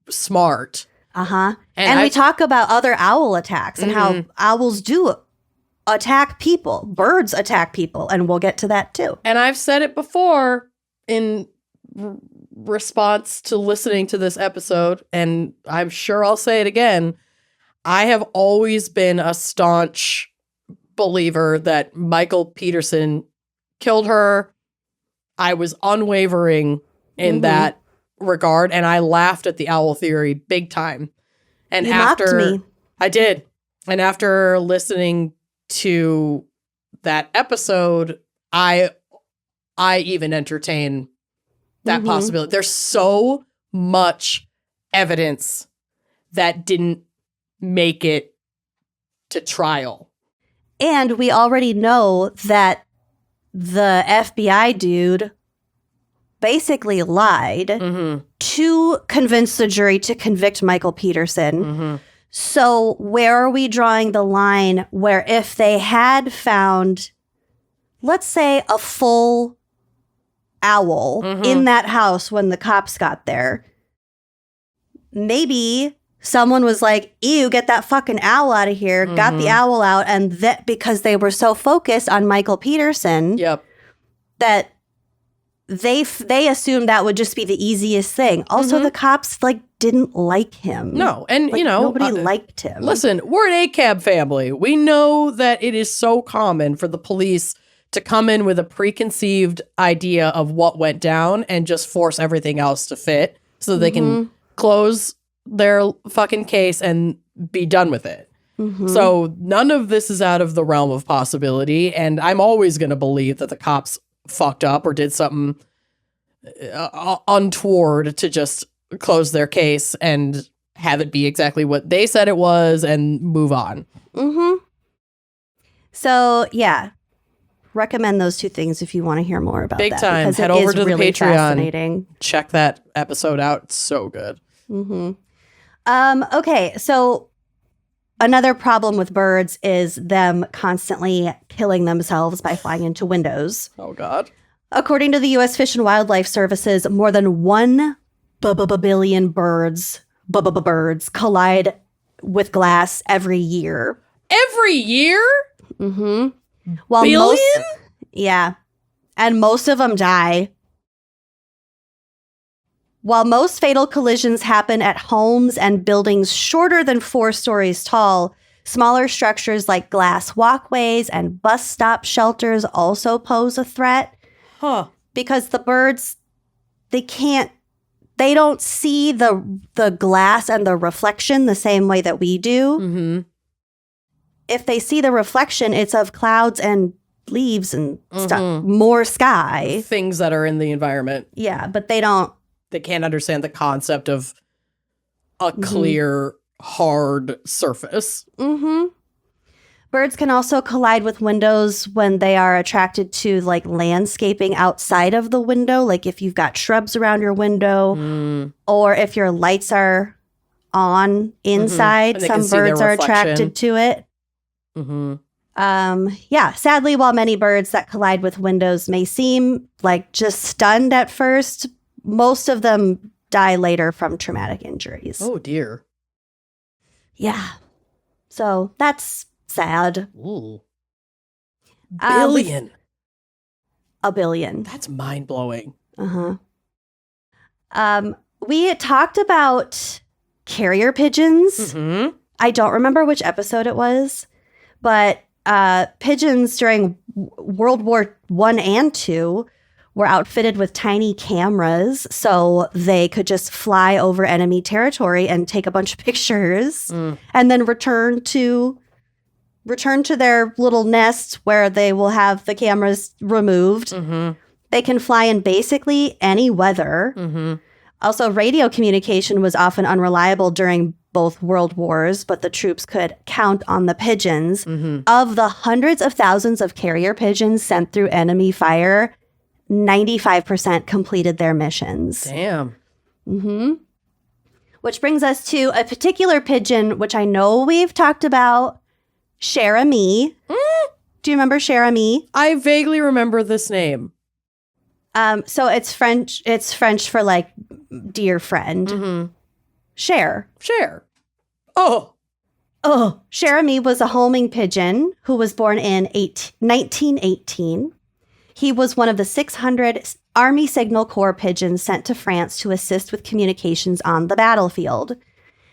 smart. Uh-huh. And we talk about other owl attacks and how owls do attack people. Birds attack people. And we'll get to that too. And I've said it before in response to listening to this episode, and I'm sure I'll say it again. I have always been a staunch believer that Michael Peterson killed her. I was unwavering in that regard, and I laughed at the owl theory big time. And You after mocked me. I did. And after listening to that episode, I even entertain that possibility. There's so much evidence that didn't make it to trial. And we already know that the FBI dude basically lied to convince the jury to convict Michael Peterson. So where are we drawing the line where if they had found, let's say, a full owl in that house when the cops got there, maybe someone was like, ew, get that fucking owl out of here, got the owl out, and that because they were so focused on Michael Peterson that they assumed that would just be the easiest thing. Also, the cops didn't like him. No, and nobody liked him. Listen, we're an ACAB family. We know that it is so common for the police to come in with a preconceived idea of what went down and just force everything else to fit so they can close their fucking case and be done with it. So none of this is out of the realm of possibility, and I'm always going to believe that the cops fucked up or did something untoward to just close their case and have it be exactly what they said it was and move on. So, yeah. Recommend those two things if you want to hear more about Big that. time. Because Head it over is to the really Patreon. fascinating. Check that episode out. It's so good. Okay, so another problem with birds is them constantly killing themselves by flying into windows. Oh, God. According to the U.S. Fish and Wildlife Services, more than 1 billion birds collide with glass every year. Every year? While Billion? Yeah. And most of them die. While most fatal collisions happen at homes and buildings shorter than 4 stories tall, smaller structures like glass walkways and bus stop shelters also pose a threat. Because the birds, they don't see the glass and the reflection the same way that we do. If they see the reflection, it's of clouds and leaves and stuff, more sky. Things that are in the environment. Yeah, but they don't. They can't understand the concept of a clear, hard surface. Birds can also collide with windows when they are attracted to landscaping outside of the window. Like if you've got shrubs around your window or if your lights are on inside, some birds are attracted to it. Sadly, while many birds that collide with windows may seem just stunned at first, most of them die later from traumatic injuries. Oh, dear. Yeah. So that's sad. Ooh. Billion. A billion. That's mind-blowing. We had talked about carrier pigeons. I don't remember which episode it was, but pigeons during World War I and II were outfitted with tiny cameras so they could just fly over enemy territory and take a bunch of pictures and then return to their little nests where they will have the cameras removed. Mm-hmm. They can fly in basically any weather. Mm-hmm. Also, radio communication was often unreliable during both world wars, but the troops could count on the pigeons. Mm-hmm. Of the hundreds of thousands of carrier pigeons sent through enemy fire, 95% completed their missions. Damn. Mm-hmm. Which brings us to a particular pigeon, which I know we've talked about, Cher-ami. Do you remember Cher-ami? I vaguely remember this name. So it's French. It's French for like dear friend. Mm-hmm. Cher. Oh. Cher-ami was a homing pigeon who was born in 1918. He was one of the 600 Army Signal Corps pigeons sent to France to assist with communications on the battlefield.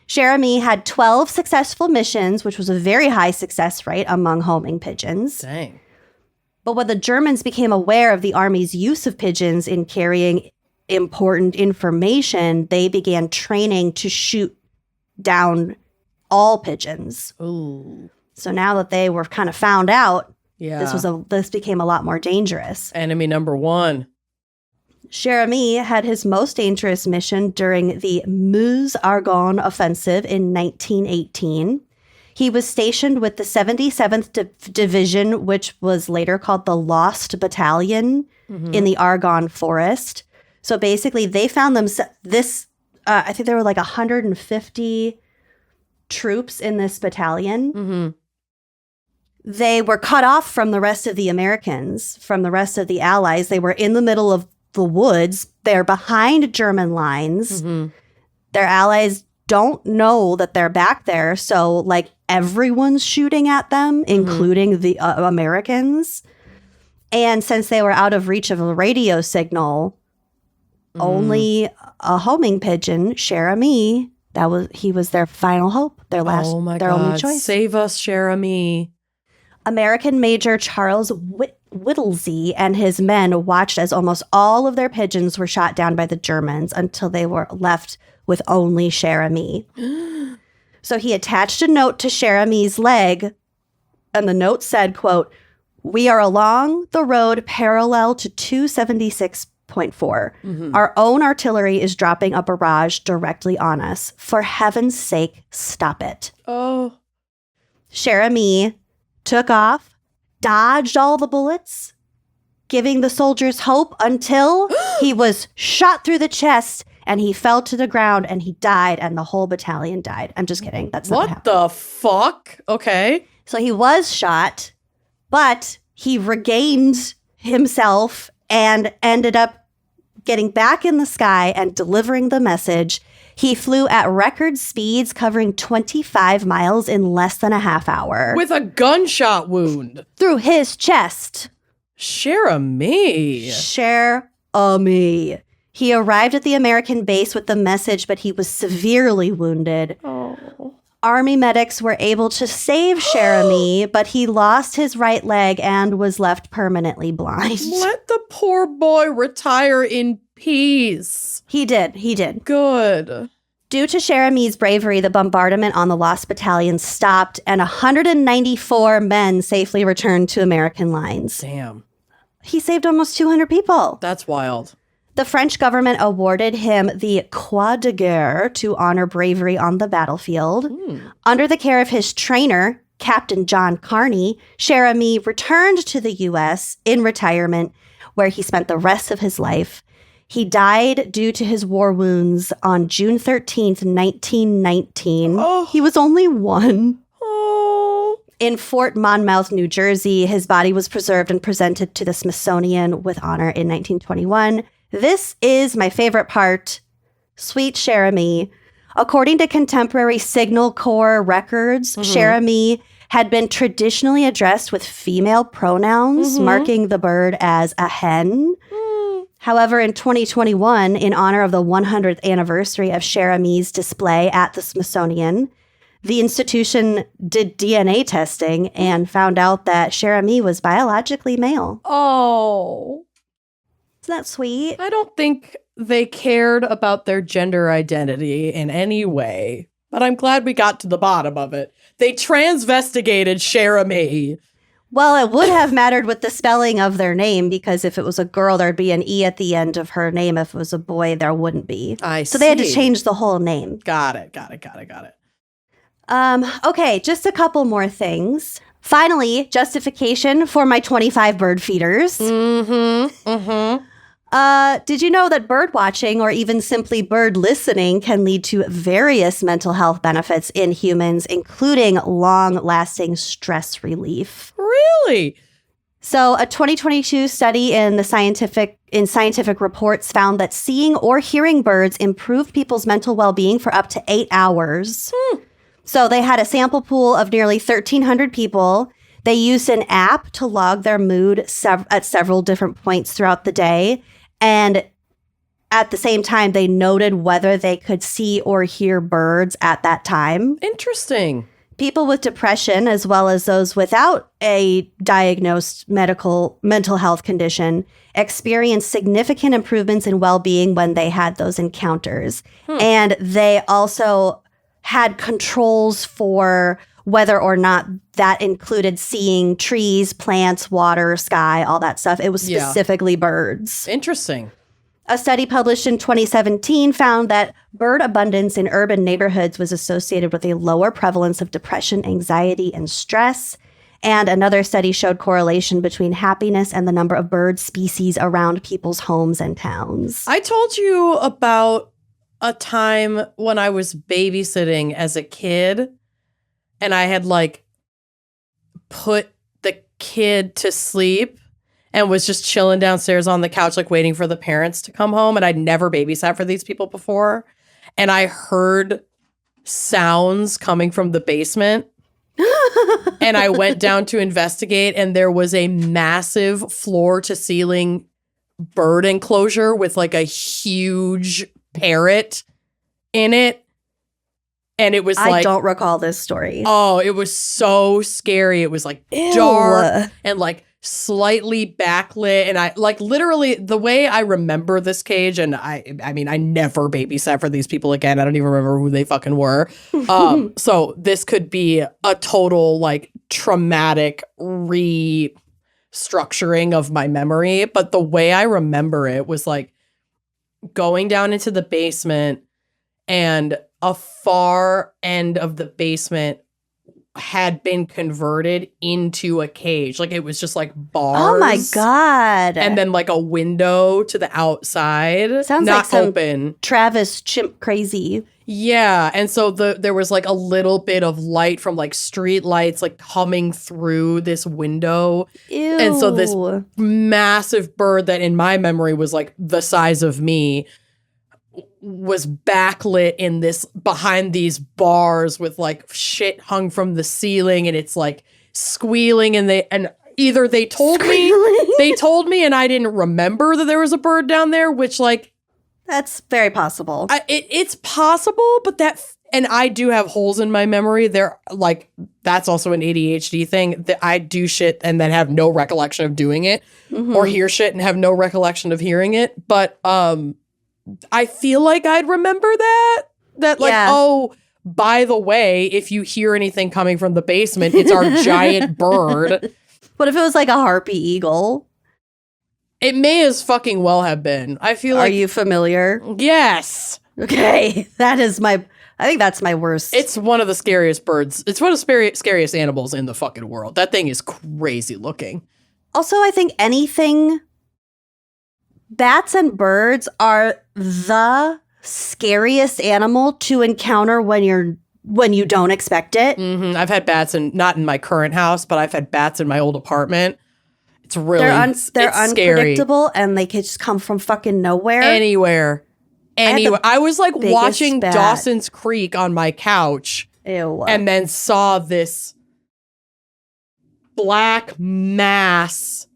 Cher-ami had 12 successful missions, which was a very high success rate among homing pigeons. Dang. But when the Germans became aware of the Army's use of pigeons in carrying important information, they began training to shoot down all pigeons. Ooh. So now that they were kind of found out, Yeah. this became a lot more dangerous. Enemy number one. Cher-ami had his most dangerous mission during the Meuse-Argonne offensive in 1918. He was stationed with the 77th Division, which was later called the Lost Battalion, in the Argonne Forest. So basically, they found I think there were like 150 troops in this battalion. Mm-hmm. They were cut off from the rest of the Americans, from the rest of the Allies. They were in the middle of the woods. They're behind German lines. Mm-hmm. Their allies don't know that they're back there. So, like, everyone's shooting at them, including the Americans. And since they were out of reach of a radio signal, only a homing pigeon, Cher-ami, he was their final hope, their only choice. Save us, Cher-ami. American Major Charles Whittlesey and his men watched as almost all of their pigeons were shot down by the Germans until they were left with only Cher-ami. So he attached a note to Cher-ami's leg, and the note said, quote, "We are along the road parallel to 276.4. Our own artillery is dropping a barrage directly on us. For heaven's sake, stop it." Oh. Cher-ami took off, dodged all the bullets, giving the soldiers hope until he was shot through the chest and he fell to the ground and he died and the whole battalion died. I'm just kidding. That's not what happened. What the fuck? Okay. So he was shot, but he regained himself and ended up getting back in the sky and delivering the message. He flew at record speeds, covering 25 miles in less than a half hour. With a gunshot wound. Through his chest. Cher-ami. Cher-ami. He arrived at the American base with the message, but he was severely wounded. Oh. Army medics were able to save Cher-ami, but he lost his right leg and was left permanently blind. Let the poor boy retire in peace. He did. Good. Due to Cher-ami's bravery, the bombardment on the Lost Battalion stopped, and 194 men safely returned to American lines. Damn. He saved almost 200 people. That's wild. The French government awarded him the Croix de Guerre to honor bravery on the battlefield. Under the care of his trainer, Captain John Carney, Cher-ami returned to the U.S. in retirement, where he spent the rest of his life. He died due to his war wounds on June 13th, 1919. Oh. He was only one. Oh. In Fort Monmouth, New Jersey, his body was preserved and presented to the Smithsonian with honor in 1921. This is my favorite part. Sweet Cher-ami. According to contemporary Signal Corps records, Cher-ami had been traditionally addressed with female pronouns, marking the bird as a hen. However, in 2021, in honor of the 100th anniversary of Cher-ami's display at the Smithsonian, the institution did DNA testing and found out that Cher-ami was biologically male. Oh. Isn't that sweet? I don't think they cared about their gender identity in any way, but I'm glad we got to the bottom of it. They transvestigated Cherami. Well, it would have mattered with the spelling of their name, because if it was a girl, there'd be an E at the end of her name. If it was a boy, there wouldn't be. So they had to change the whole name. Got it. Okay, just a couple more things. Finally, justification for my 25 bird feeders. Did you know that bird watching, or even simply bird listening, can lead to various mental health benefits in humans, including long-lasting stress relief? Really? So, a 2022 study in Scientific Reports found that seeing or hearing birds improved people's mental well-being for up to 8 hours. So, they had a sample pool of nearly 1,300 people. They used an app to log their mood at several different points throughout the day. And at the same time, they noted whether they could see or hear birds at that time. Interesting. People with depression, as well as those without a diagnosed mental health condition, experienced significant improvements in well-being when they had those encounters. And they also had controls for whether or not that included seeing trees, plants, water, sky, all that stuff. It was specifically birds. Interesting. A study published in 2017 found that bird abundance in urban neighborhoods was associated with a lower prevalence of depression, anxiety, and stress. And another study showed correlation between happiness and the number of bird species around people's homes and towns. I told you about a time when I was babysitting as a kid, and I had put the kid to sleep and was just chilling downstairs on the couch, waiting for the parents to come home. And I'd never babysat for these people before. And I heard sounds coming from the basement. And I went down to investigate, and there was a massive floor to ceiling bird enclosure with a huge parrot in it. And it was I don't recall this story. Oh, it was so scary. It was dark and slightly backlit. And I literally the way I remember this cage, and I mean, I never babysat for these people again. I don't even remember who they fucking were. So this could be a total traumatic restructuring of my memory. But the way I remember it was going down into the basement, and a far end of the basement had been converted into a cage. It was just bars. Oh my God. And then a window to the outside. Sounds not like some open. Travis chimp crazy. Yeah. And so there was a little bit of light from street lights coming through this window. Ew. And so this massive bird that in my memory was the size of me was backlit in this behind these bars with shit hung from the ceiling, and it's squealing, and either they told me and I didn't remember that there was a bird down there, which that's very possible. It's possible, but and I do have holes in my memory. That's also an ADHD thing, that I do shit and then have no recollection of doing it, or hear shit and have no recollection of hearing it. But I feel I'd remember that oh, by the way, if you hear anything coming from the basement, it's our giant bird. What if it was a harpy eagle? It may as fucking well have been. I feel Are you familiar? Yes. Okay. I think that's my worst. It's one of the scariest birds. It's one of the scariest animals in the fucking world. That thing is crazy looking. Also, I think bats and birds are the scariest animal to encounter when you don't expect it. Mm-hmm. I've had bats, not in my current house, but I've had bats in my old apartment. It's really they're unpredictable, scary. And they could just come from fucking nowhere. Anywhere. I was watching bat. Dawson's Creek on my couch. Ew. And then saw this black mass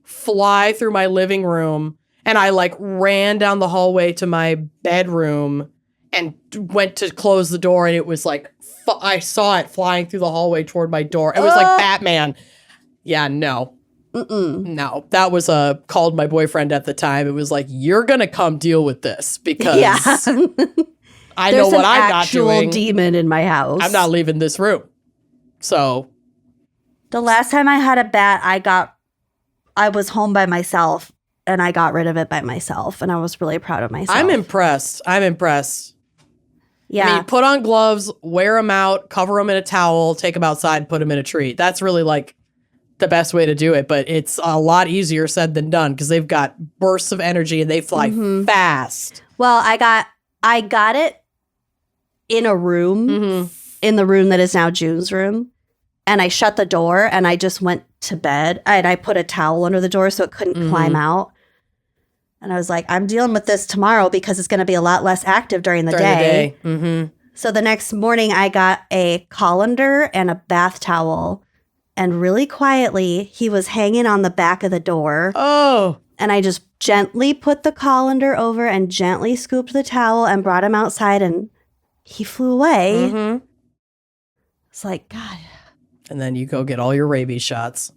fly through my living room. And I ran down the hallway to my bedroom and went to close the door. And it was I saw it flying through the hallway toward my door. It was Batman. Yeah, no. No, that was called my boyfriend at the time. It was like, you're going to come deal with this because I know what I'm not doing. There's an actual demon in my house. I'm not leaving this room. So. The last time I had a bat, I was home by myself and I got rid of it by myself. And I was really proud of myself. I'm impressed. Yeah. I mean, put on gloves, wear them out, cover them in a towel, take them outside, put them in a tree. That's really like the best way to do it. But it's a lot easier said than done because they've got bursts of energy and they fly fast. Well, I got it in a room, in the room that is now June's room. And I shut the door and I just went to bed and I put a towel under the door so it couldn't climb out. And I was like, I'm dealing with this tomorrow because it's going to be a lot less active during the day. So the next morning I got a colander and a bath towel. And really quietly, he was hanging on the back of the door. Oh. And I just gently put the colander over and gently scooped the towel and brought him outside and he flew away. It's like, God. And then you go get all your rabies shots.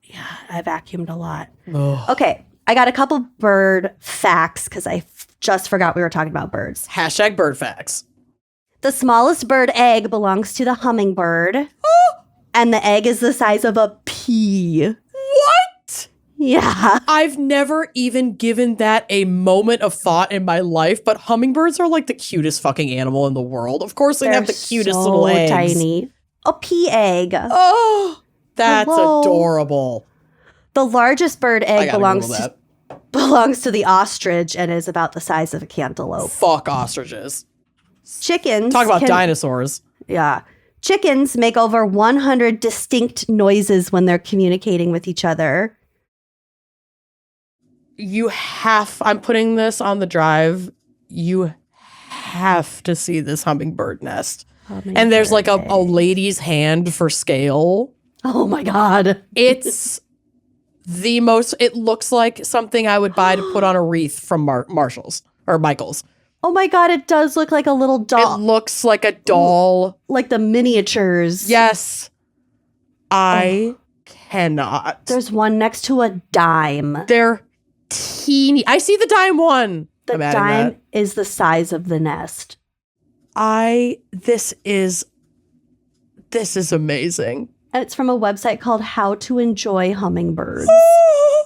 Yeah, I vacuumed a lot. Oh. Okay, I got a couple bird facts because I just forgot we were talking about birds. Hashtag bird facts. The smallest bird egg belongs to the hummingbird. And the egg is the size of a pea. What? Yeah. I've never even given that a moment of thought in my life, but hummingbirds are like the cutest fucking animal in the world. Of course they have the cutest little eggs. Tiny. A pea egg. Oh, that's adorable. The largest bird egg belongs to the ostrich and is about the size of a cantaloupe. Fuck ostriches. Chickens. Talk about dinosaurs. Yeah. Chickens make over 100 distinct noises when they're communicating with each other. I'm putting this on the drive. You have to see this hummingbird nest. And there's like a lady's hand for scale. Oh my God. It looks like something I would buy to put on a wreath from Marshall's or Michael's. Oh my God, it does look like a little doll. It looks like a doll. Like the miniatures. Yes. I cannot. There's one next to a dime. They're teeny. I see the dime one. The dime is the size of the nest. This is amazing. And it's from a website called How to Enjoy Hummingbirds.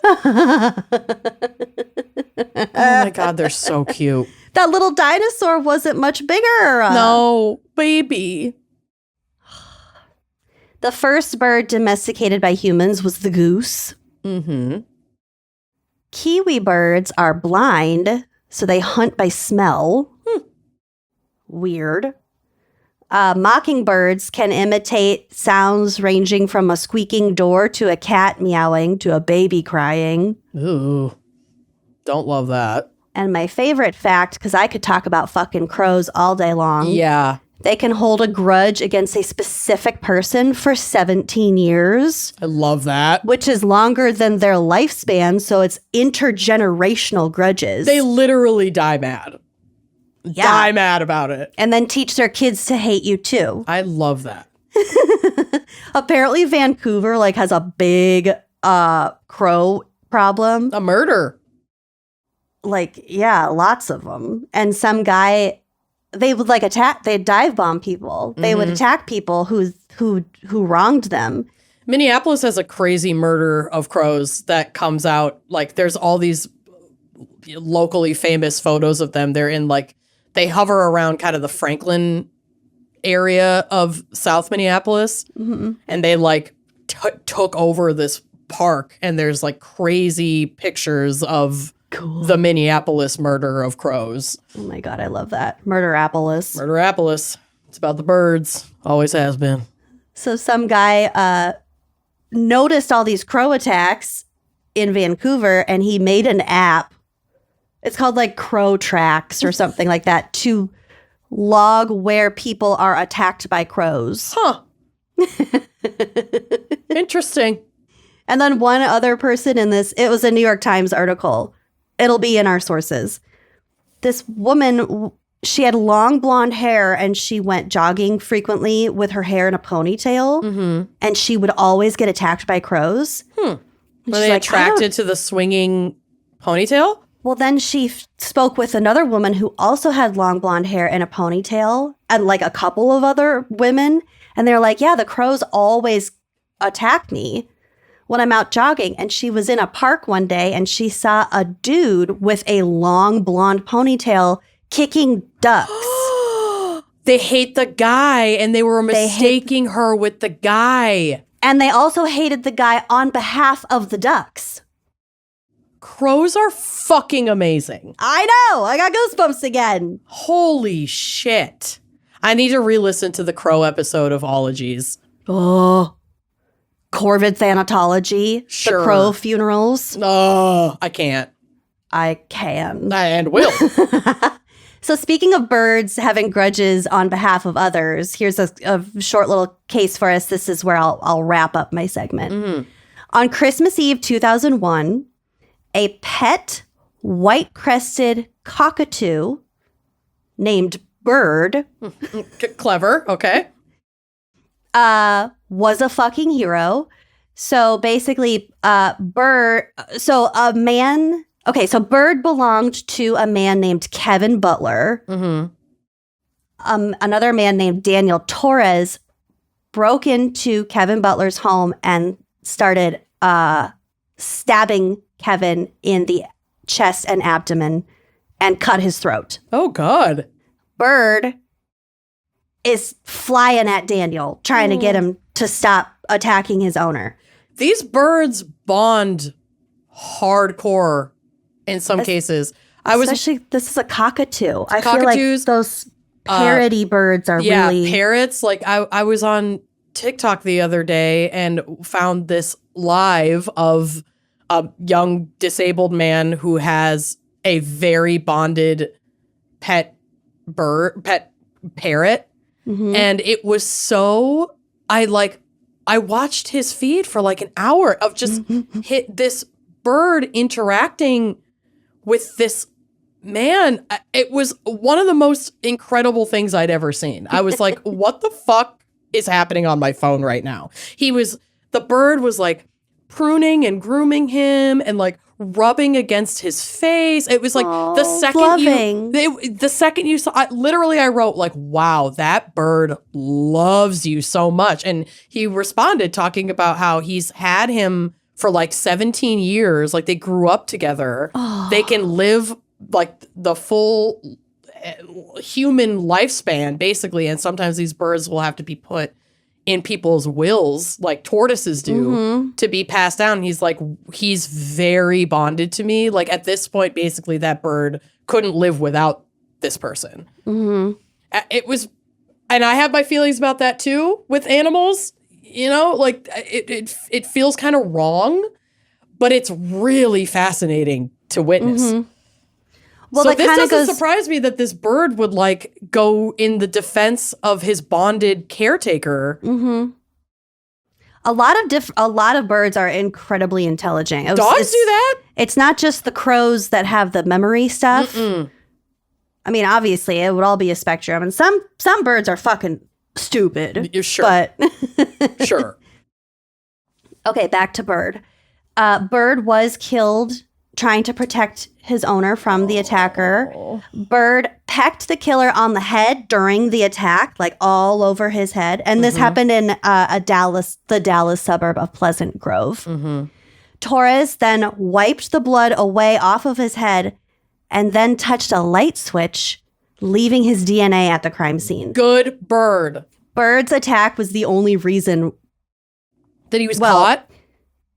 Oh my God, they're so cute. That little dinosaur wasn't much bigger. No, baby. The first bird domesticated by humans was the goose. Kiwi birds are blind, so they hunt by smell. Weird. Mockingbirds can imitate sounds ranging from a squeaking door to a cat meowing to a baby crying. Ooh, don't love that. And my favorite fact, because I could talk about fucking crows all day long. Yeah. They can hold a grudge against a specific person for 17 years. I love that. Which is longer than their lifespan, so it's intergenerational grudges. They literally die mad. Yeah. Die mad about it. And then teach their kids to hate you too. I love that. Apparently Vancouver has a big crow problem. A murder. Lots of them. And some guy, they would they'd dive bomb people. They would attack people who wronged them. Minneapolis has a crazy murder of crows that comes out. There's all these locally famous photos of them. They're in they hover around kind of the Franklin area of South Minneapolis. And they took over this park. And there's crazy pictures of the Minneapolis murder of crows. Oh my God, I love that. Murderapolis. Murderapolis. It's about the birds. Always has been. So some guy noticed all these crow attacks in Vancouver and he made an app. It's called Crow Tracks or something like that to log where people are attacked by crows. Huh. Interesting. And then one other person in this, it was a New York Times article. It'll be in our sources. This woman She had long blonde hair and she went jogging frequently with her hair in a ponytail. And she would always get attacked by crows. Were they attracted to the swinging ponytail? Well, then she spoke with another woman who also had long blonde hair and a ponytail, and like a couple of other women. And they're like, yeah, the crows always attack me when I'm out jogging. And she was in a park one day and she saw a dude with a long blonde ponytail kicking ducks. They hate the guy and they were mistaking her with the guy. And they also hated the guy on behalf of the ducks. Crows are fucking amazing. I know. I got goosebumps again. Holy shit. I need to re-listen to the crow episode of Ologies. Oh. Corvid Thanatology. Sure. The crow funerals. Oh, I can't. I can. And will. So speaking of birds having grudges on behalf of others, here's a short little case for us. This is where I'll wrap up my segment. On Christmas Eve 2001, a pet white-crested cockatoo named Bird Clever. Okay. was a fucking hero. So basically, Bird belonged to a man named Kevin Butler. Another man named Daniel Torres broke into Kevin Butler's home and started stabbing Kevin in the chest and abdomen and cut his throat. Oh, God. Bird is flying at Daniel, trying to get him to stop attacking his owner. These birds bond hardcore in some cases. Especially, this is a cockatoo. I feel Cockatoos, like those parody birds are really... parrots. Like, I was on TikTok the other day and found this live of a young disabled man who has a very bonded pet parrot. And it was so... I watched his feed for like an hour of just this bird interacting with this man. It was one of the most incredible things I'd ever seen. I was like, what the fuck is happening on my phone right now? The bird was like pruning and grooming him and like rubbing against his face. It was like the second you saw, I wrote like, wow, that bird loves you so much. And he responded talking about how he's had him for like 17 years. Like they grew up together. They can live like the full human lifespan basically. And sometimes these birds will have to be put in people's wills, like tortoises do, to be passed down. He's like, he's very bonded to me. Like at this point, basically that bird couldn't live without this person. It was, and I have my feelings about that too with animals, you know, like it feels kind of wrong, but it's really fascinating to witness. Well, so this doesn't surprise me that this bird would like go in the defense of his bonded caretaker. A lot of birds are incredibly intelligent. Dogs do that? It's not just the crows that have the memory stuff. I mean, obviously, it would all be a spectrum, and some birds are fucking stupid. You're sure, but sure. Okay, back to Bird. Bird was killed trying to protect his owner from the attacker. Bird pecked the killer on the head during the attack, like all over his head. And this happened in the Dallas suburb of Pleasant Grove. Torres then wiped the blood away off of his head and then touched a light switch, leaving his DNA at the crime scene. Good bird. Bird's attack was the only reason that he was caught?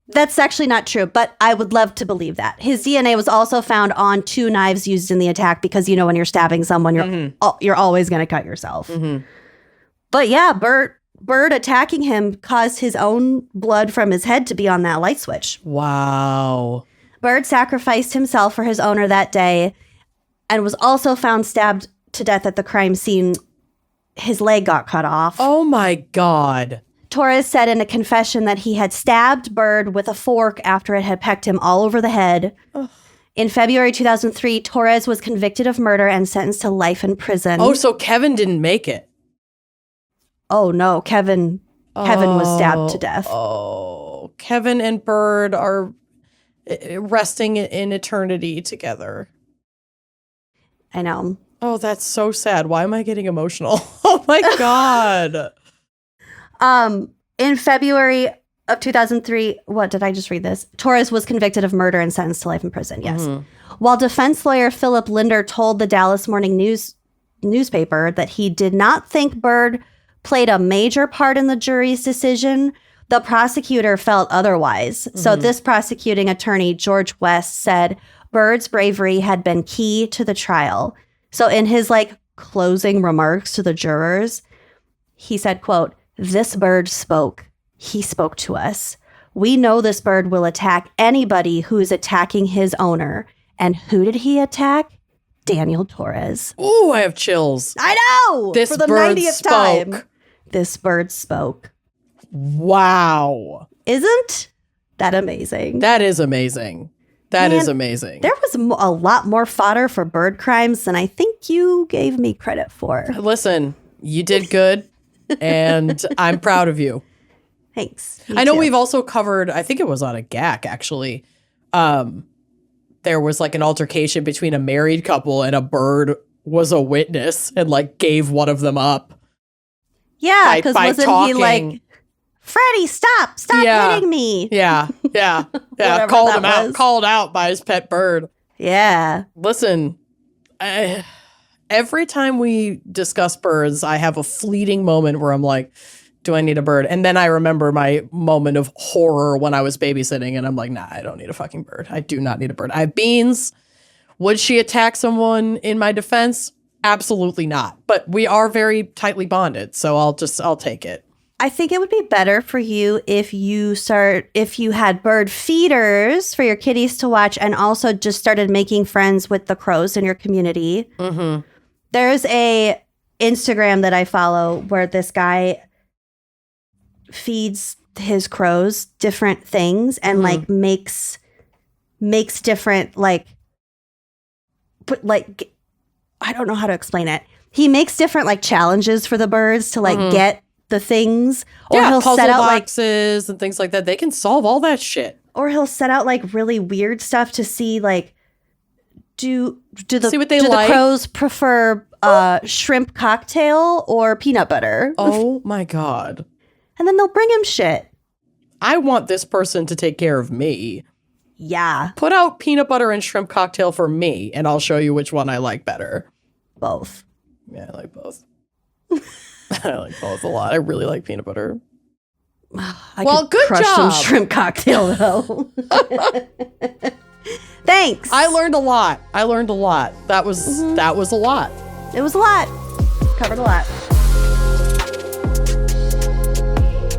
That's actually not true, but I would love to believe that. His DNA was also found on 2 knives used in the attack because, you know, when you're stabbing someone, you're always going to cut yourself. But yeah, Bird attacking him caused his own blood from his head to be on that light switch. Wow. Bird sacrificed himself for his owner that day and was also found stabbed to death at the crime scene. His leg got cut off. Oh my God. Torres said in a confession that he had stabbed Bird with a fork after it had pecked him all over the head. In February 2003, Torres was convicted of murder and sentenced to life in prison. Oh, so Kevin didn't make it. Oh, no. Kevin was stabbed to death. Oh, Kevin and Bird are resting in eternity together. I know. Oh, that's so sad. Why am I getting emotional? Oh, my God. In February of 2003, what did I just read this? Torres was convicted of murder and sentenced to life in prison. Yes. Mm-hmm. While defense lawyer Philip Linder told the Dallas Morning newspaper that he did not think Bird played a major part in the jury's decision, the prosecutor felt otherwise. Mm-hmm. So this prosecuting attorney, George West, said Bird's bravery had been key to the trial. So in his closing remarks to the jurors, he said, quote, "This bird spoke. He spoke to us. We know this bird will attack anybody who is attacking his owner. And who did he attack? Daniel Torres." Ooh, I have chills. I know! This for the bird 90th spoke. time. This bird spoke. Wow. Isn't that amazing? That is amazing. That is amazing. There was a lot more fodder for bird crimes than I think you gave me credit for. Listen, you did good, and I'm proud of you. Thanks. I know we've also covered, I think it was on a GAC, actually. There was an altercation between a married couple, and a bird was a witness and gave one of them up. Yeah, because wasn't talking. he Freddie, stop hitting me. Yeah. Called him out, called out by his pet bird. Yeah. Listen, every time we discuss birds, I have a fleeting moment where I'm like, do I need a bird? And then I remember my moment of horror when I was babysitting, and I'm like, nah, I don't need a fucking bird. I do not need a bird. I have beans. Would she attack someone in my defense? Absolutely not. But we are very tightly bonded, so I'll take it. I think it would be better for you if you had bird feeders for your kitties to watch, and also just started making friends with the crows in your community. Mm-hmm. There's a Instagram that I follow where this guy feeds his crows different things and makes different I don't know how to explain it. He makes different challenges for the birds to get the things, or he'll puzzle set out boxes and things like that. They can solve all that shit. Or he'll set out really weird stuff to see do the crows prefer shrimp cocktail or peanut butter? Oh my God. And then they'll bring him shit. I want this person to take care of me. Yeah. Put out peanut butter and shrimp cocktail for me, and I'll show you which one I like better. Both. Yeah, I like both. I like both a lot. I really like peanut butter. Good crush job. Some shrimp cocktail, though. Thanks. I learned a lot. That was a lot. It was a lot. Covered a lot.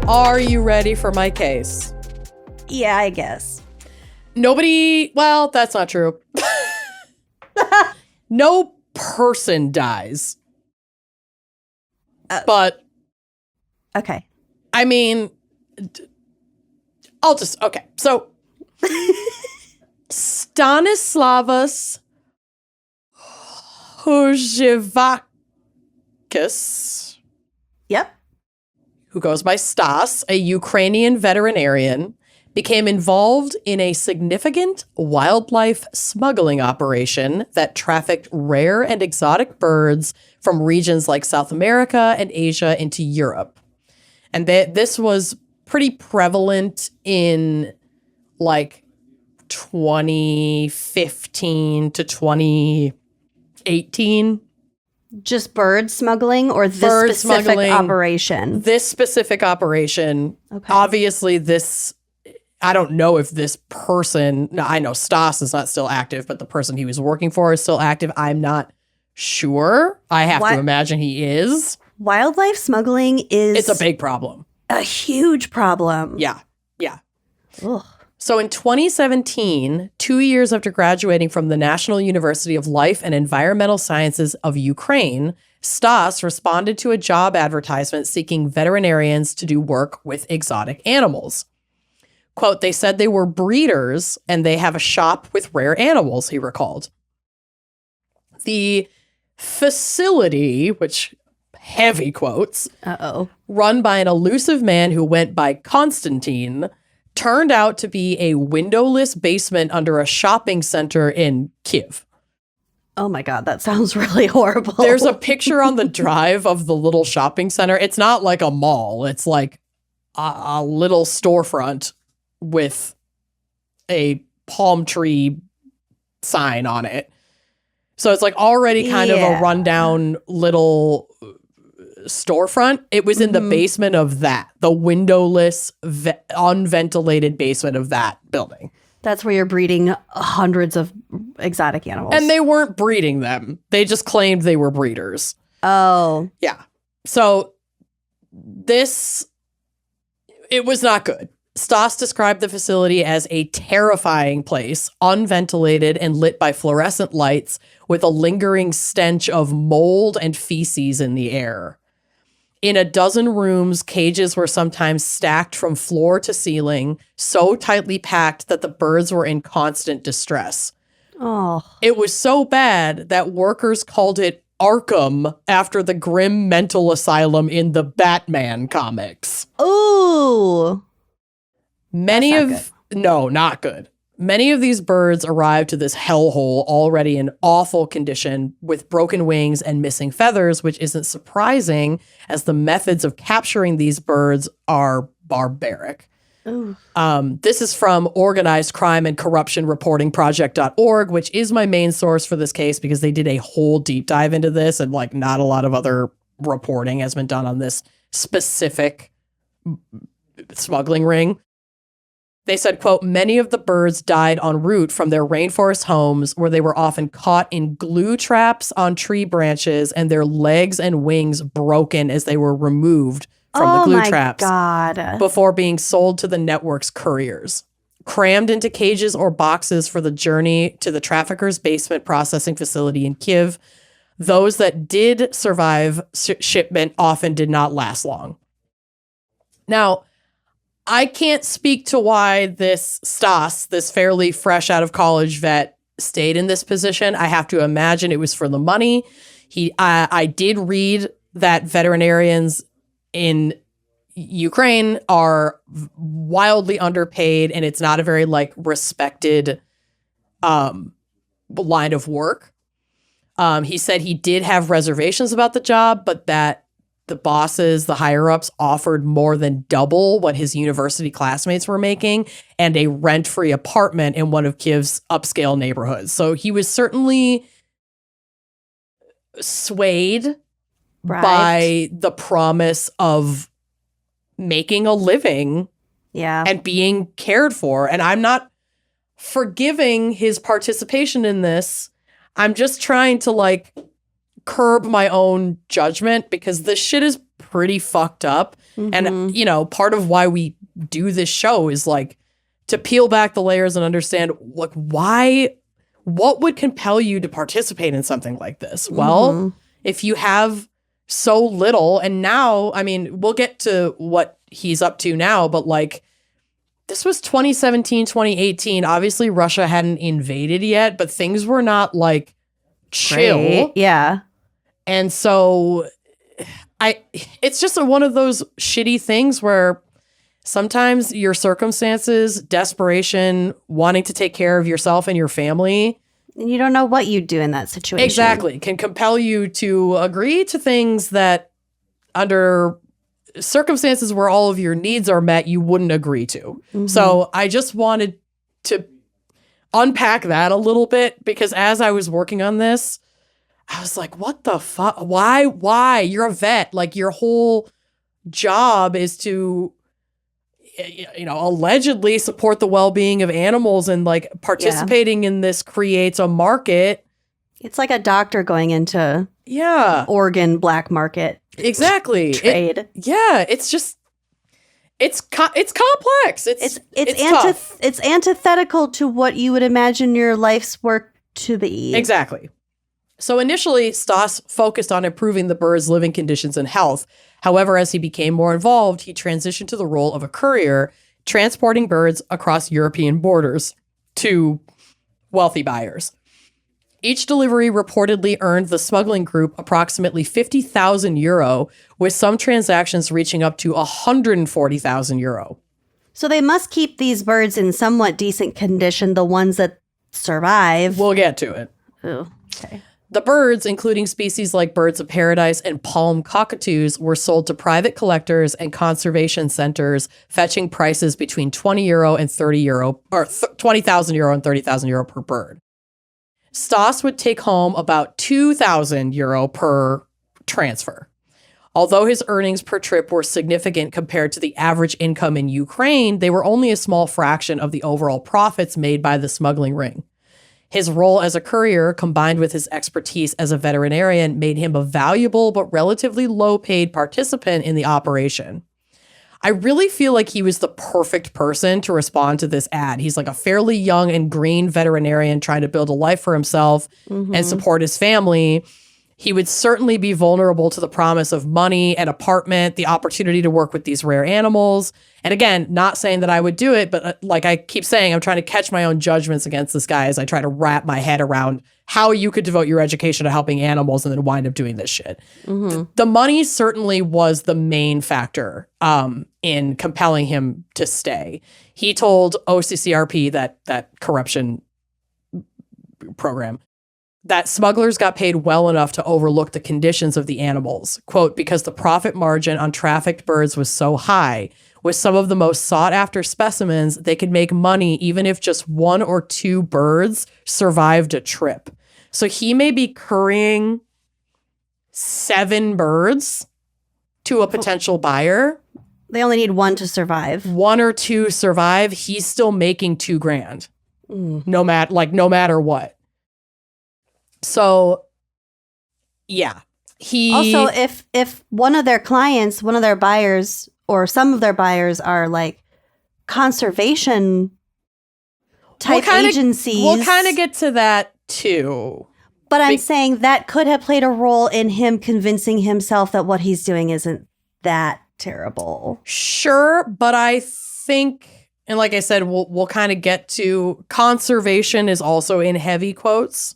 Are you ready for my case? Yeah, I guess. Well, that's not true. No person dies. But okay. I mean, okay. So Stanislavas Hojevakis, yep, who goes by Stas, a Ukrainian veterinarian, became involved in a significant wildlife smuggling operation that trafficked rare and exotic birds from regions like South America and Asia into Europe. And this was pretty prevalent in 2015 to 2018. Just bird smuggling, or this specific operation? This specific operation. Okay. Obviously, I don't know if this person, I know Stas is not still active, but the person he was working for is still active. I'm not sure. I have to imagine he is. Wildlife smuggling it's a big problem. A huge problem. Yeah. Ugh. So in 2017, 2 years after graduating from the National University of Life and Environmental Sciences of Ukraine, Stas responded to a job advertisement seeking veterinarians to do work with exotic animals. Quote, they said they were breeders and they have a shop with rare animals, he recalled. The facility, which heavy quotes, run by an elusive man who went by Constantine, turned out to be a windowless basement under a shopping center in Kiev. Oh my God, that sounds really horrible. There's a picture on the drive of the little shopping center. It's not like a mall. It's like a little storefront with a palm tree sign on it. So it's like already kind of a rundown little storefront. It was in the basement of that, the windowless, unventilated basement of that building. That's where you're breeding hundreds of exotic animals. And they weren't breeding them. They just claimed they were breeders. Oh. Yeah. So it was not good. Stoss described the facility as a terrifying place, unventilated and lit by fluorescent lights with a lingering stench of mold and feces in the air. In a dozen rooms, cages were sometimes stacked from floor to ceiling, so tightly packed that the birds were in constant distress. Oh. It was so bad that workers called it Arkham after the grim mental asylum in the Batman comics. Ooh. No, not good. Many of these birds arrived to this hellhole already in awful condition with broken wings and missing feathers, which isn't surprising as the methods of capturing these birds are barbaric. This is from Organized Crime and Corruption Reporting Project.org, which is my main source for this case because they did a whole deep dive into this and like not a lot of other reporting has been done on this specific smuggling ring. They said, quote, many of the birds died en route from their rainforest homes where they were often caught in glue traps on tree branches and their legs and wings broken as they were removed from the glue traps God. before being sold to the network's couriers. Crammed into cages or boxes for the journey to the trafficker's basement processing facility in Kiev, those that did survive shipment often did not last long. Now, I can't speak to why this Stoss, this fairly fresh out of college vet, stayed in this position. I have to imagine it was for the money. I did read that veterinarians in Ukraine are wildly underpaid, and it's not a very respected line of work. He said he did have reservations about the job, but that the bosses, the higher-ups, offered more than double what his university classmates were making and a rent-free apartment in one of Kiev's upscale neighborhoods. So he was certainly swayed by the promise of making a living and being cared for. And I'm not forgiving his participation in this. I'm just trying to curb my own judgment because this shit is pretty fucked up. And, part of why we do this show is to peel back the layers and understand what would compel you to participate in something like this? Well, if you have so little, and now, we'll get to what he's up to now, but this was 2017, 2018. Obviously, Russia hadn't invaded yet, but things were not chill. Right. Yeah. And so it's just one of those shitty things where sometimes your circumstances, desperation, wanting to take care of yourself and your family. And you don't know what you'd do in that situation. Exactly. Can compel you to agree to things that under circumstances where all of your needs are met, you wouldn't agree to. So I just wanted to unpack that a little bit because as I was working on this, I was like, what the fuck? Why? You're a vet. Your whole job is to, allegedly support the well-being of animals and participating in this creates a market. It's like a doctor going into organ black market. Exactly. Trade. It's just, it's complex. It's antithetical to what you would imagine your life's work to be. Exactly. So initially, Stoss focused on improving the birds' living conditions and health. However, as he became more involved, he transitioned to the role of a courier, transporting birds across European borders to wealthy buyers. Each delivery reportedly earned the smuggling group approximately 50,000 euro, with some transactions reaching up to 140,000 euro. So they must keep these birds in somewhat decent condition, the ones that survive. We'll get to it. Ooh, okay. The birds, including species like birds of paradise and palm cockatoos, were sold to private collectors and conservation centers, fetching prices between 20 euro and 30 euro, or 20,000 euro and 30,000 euro per bird. Stas would take home about 2,000 euro per transfer. Although his earnings per trip were significant compared to the average income in Ukraine, they were only a small fraction of the overall profits made by the smuggling ring. His role as a courier, combined with his expertise as a veterinarian, made him a valuable but relatively low-paid participant in the operation. I really feel like he was the perfect person to respond to this ad. He's like a fairly young and green veterinarian trying to build a life for himself and support his family. He would certainly be vulnerable to the promise of money, an apartment, the opportunity to work with these rare animals. And again, not saying that I would do it, but like I keep saying, I'm trying to catch my own judgments against this guy as I try to wrap my head around how you could devote your education to helping animals and then wind up doing this shit. The money certainly was the main factor in compelling him to stay. He told OCCRP, that corruption program, that smugglers got paid well enough to overlook the conditions of the animals, quote, because the profit margin on trafficked birds was so high. With some of the most sought-after specimens, they could make money even if just 1 or 2 birds survived a trip. So he may be currying 7 birds to a potential buyer. They only need 1 to survive. 1 or 2 survive. He's still making $2,000, no matter what. So, yeah. Also, if one of their clients, one of their buyers, or some of their buyers are like conservation type agencies. We'll kind of get to that too. But I'm saying that could have played a role in him convincing himself that what he's doing isn't that terrible. Sure, but I think, and like I said, we'll kind of get to conservation is also in heavy quotes.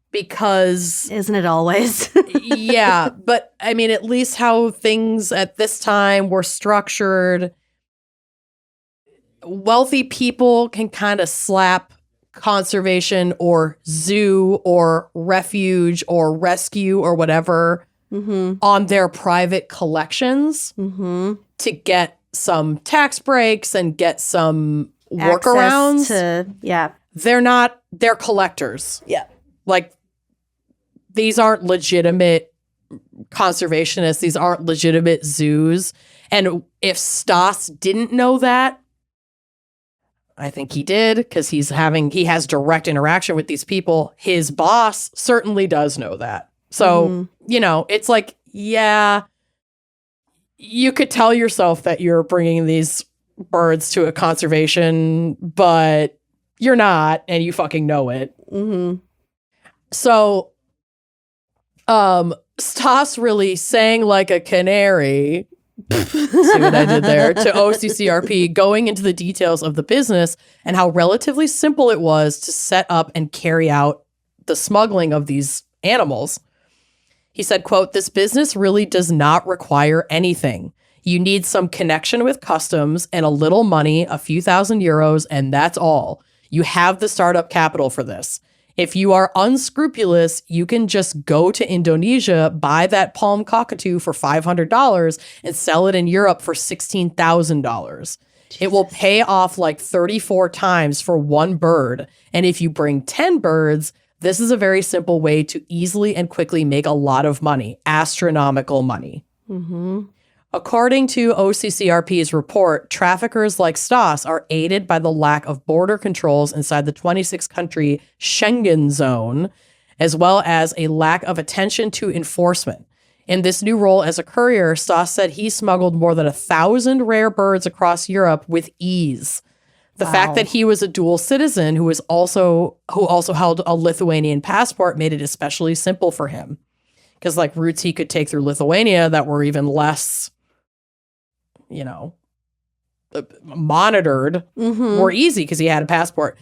Because isn't it always? Yeah, but I mean, at least how things at this time were structured, wealthy people can kind of slap conservation or zoo or refuge or rescue or whatever on their private collections to get some tax breaks and get some workarounds. They're collectors. Yeah. Like, these aren't legitimate conservationists. These aren't legitimate zoos. And if Stas didn't know that, I think he did, because he has direct interaction with these people. His boss certainly does know that. So, it's like, yeah, you could tell yourself that you're bringing these birds to a conservation, but you're not, and you fucking know it. So, Stas really sang like a canary. See what I did there? To OCCRP, going into the details of the business and how relatively simple it was to set up and carry out the smuggling of these animals. He said, quote, "This business really does not require anything. You need some connection with customs and a little money, a few thousand euros, and that's all. You have the startup capital for this. If you are unscrupulous, you can just go to Indonesia, buy that palm cockatoo for $500 and sell it in Europe for $16,000. It will pay off like 34 times for 1 bird. And if you bring 10 birds, this is a very simple way to easily and quickly make a lot of money, astronomical money." According to OCCRP's report, traffickers like Stas are aided by the lack of border controls inside the 26-country Schengen zone, as well as a lack of attention to enforcement. In this new role as a courier, Stas said he smuggled more than 1,000 rare birds across Europe with ease. The fact that he was a dual citizen who also held a Lithuanian passport made it especially simple for him. Because like routes he could take through Lithuania that were even less, monitored were easy because he had a passport.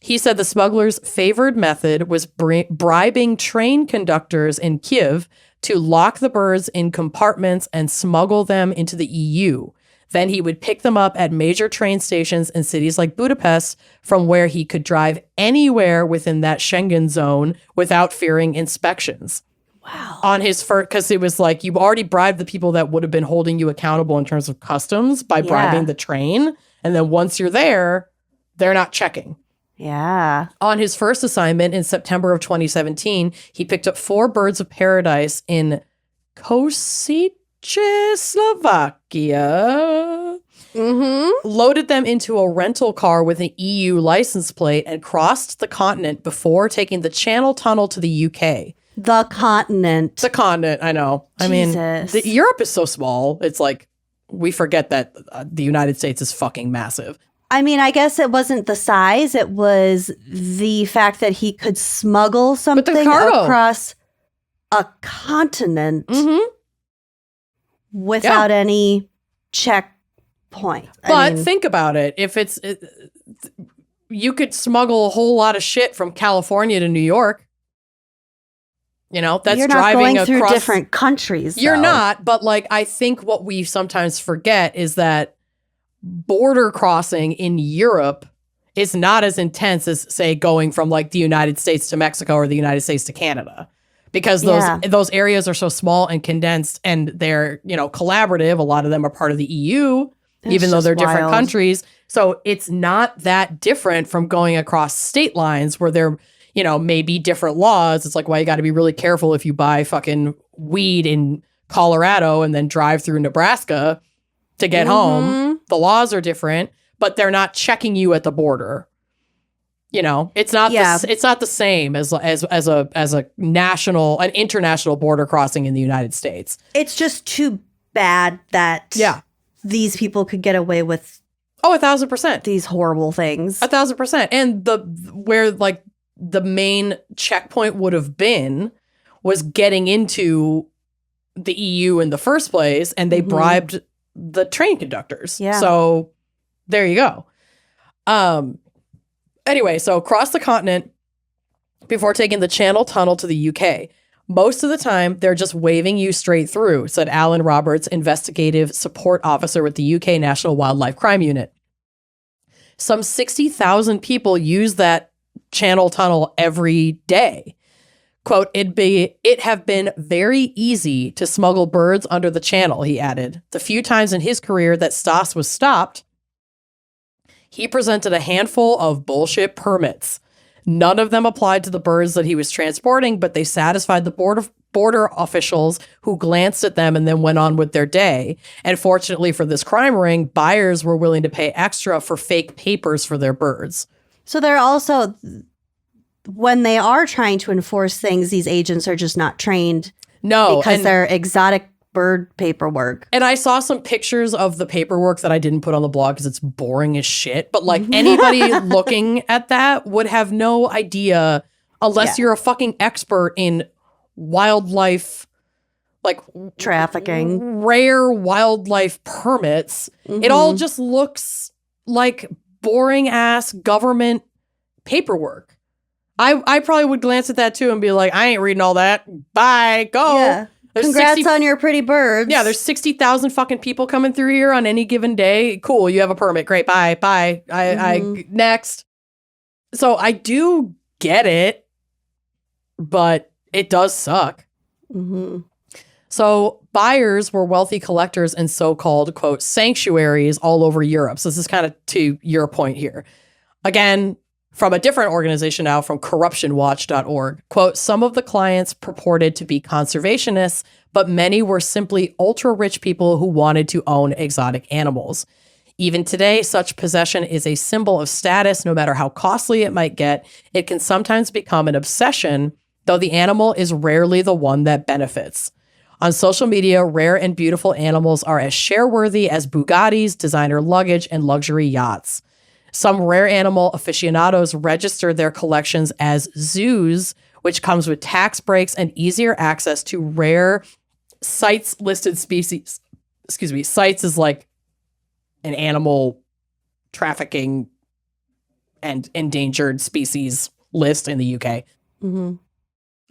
He said the smugglers' favored method was bribing train conductors in Kiev to lock the birds in compartments and smuggle them into the EU. Then he would pick them up at major train stations in cities like Budapest, from where he could drive anywhere within that Schengen zone without fearing inspections. Wow. On his first, because it was like, you've already bribed the people that would have been holding you accountable in terms of customs by bribing the train. And then once you're there, they're not checking. Yeah. On his first assignment in September of 2017, he picked up 4 birds of paradise in Kosice, Slovakia, loaded them into a rental car with an EU license plate and crossed the continent before taking the Channel Tunnel to the UK. The continent. The continent, I know. Jesus. I mean, Europe is so small. It's like, we forget that the United States is fucking massive. I mean, I guess it wasn't the size. It was the fact that he could smuggle something across a continent without any checkpoint. But think about it. If you could smuggle a whole lot of shit from California to New York. You know, that's you're not driving going through across different countries. You're though. not, but like I think what we sometimes forget is that border crossing in Europe is not as intense as, say, going from like the United States to Mexico or the United States to Canada, because those areas are so small and condensed, and they're, you know, collaborative. A lot of them are part of the EU, even though they're different countries. So it's not that different from going across state lines where there, you know, may be different laws. It's like, well, you got to be really careful if you buy fucking weed in Colorado and then drive through Nebraska to get home. The laws are different, but they're not checking you at the border. You know, it's not it's not the same as a national, an international border crossing in the United States. It's just too bad that these people could get away with 1,000% these horrible things. 1,000%. And where like the main checkpoint would have been was getting into the EU in the first place, and they bribed the train conductors. Yeah. So there you go. Anyway, so across the continent before taking the Channel Tunnel to the UK. Most of the time, they're just waving you straight through, said Alan Roberts, investigative support officer with the UK National Wildlife Crime Unit. Some 60,000 people use that Channel Tunnel every day. Quote, it have been very easy to smuggle birds under the channel, he added. The few times in his career that Stas was stopped, he presented a handful of bullshit permits. None of them applied to the birds that he was transporting, but they satisfied the border officials who glanced at them and then went on with their day. And fortunately for this crime ring, buyers were willing to pay extra for fake papers for their birds. So they're also, when they are trying to enforce things, these agents are just not trained. No. Because they're exotic bird paperwork. And I saw some pictures of the paperwork that I didn't put on the blog because it's boring as shit. But like anybody looking at that would have no idea unless you're a fucking expert in wildlife, like trafficking, rare wildlife permits. It all just looks like boring ass government paperwork. I probably would glance at that too and be like, I ain't reading all that. Bye. Go. Yeah. Congrats on your pretty birds. Yeah, there's 60,000 fucking people coming through here on any given day. Cool, you have a permit. Great, bye. I next. So I do get it, but it does suck. So buyers were wealthy collectors in so-called, quote, sanctuaries all over Europe. So this is kind of to your point here. Again, from a different organization now, from corruptionwatch.org, quote, some of the clients purported to be conservationists, but many were simply ultra-rich people who wanted to own exotic animals. Even today, such possession is a symbol of status, no matter how costly it might get. It can sometimes become an obsession, though the animal is rarely the one that benefits. On social media, rare and beautiful animals are as share-worthy as Bugattis, designer luggage, and luxury yachts. Some rare animal aficionados register their collections as zoos, which comes with tax breaks and easier access to rare CITES listed species. Excuse me, CITES is like an animal trafficking and endangered species list in the UK. Mm-hmm.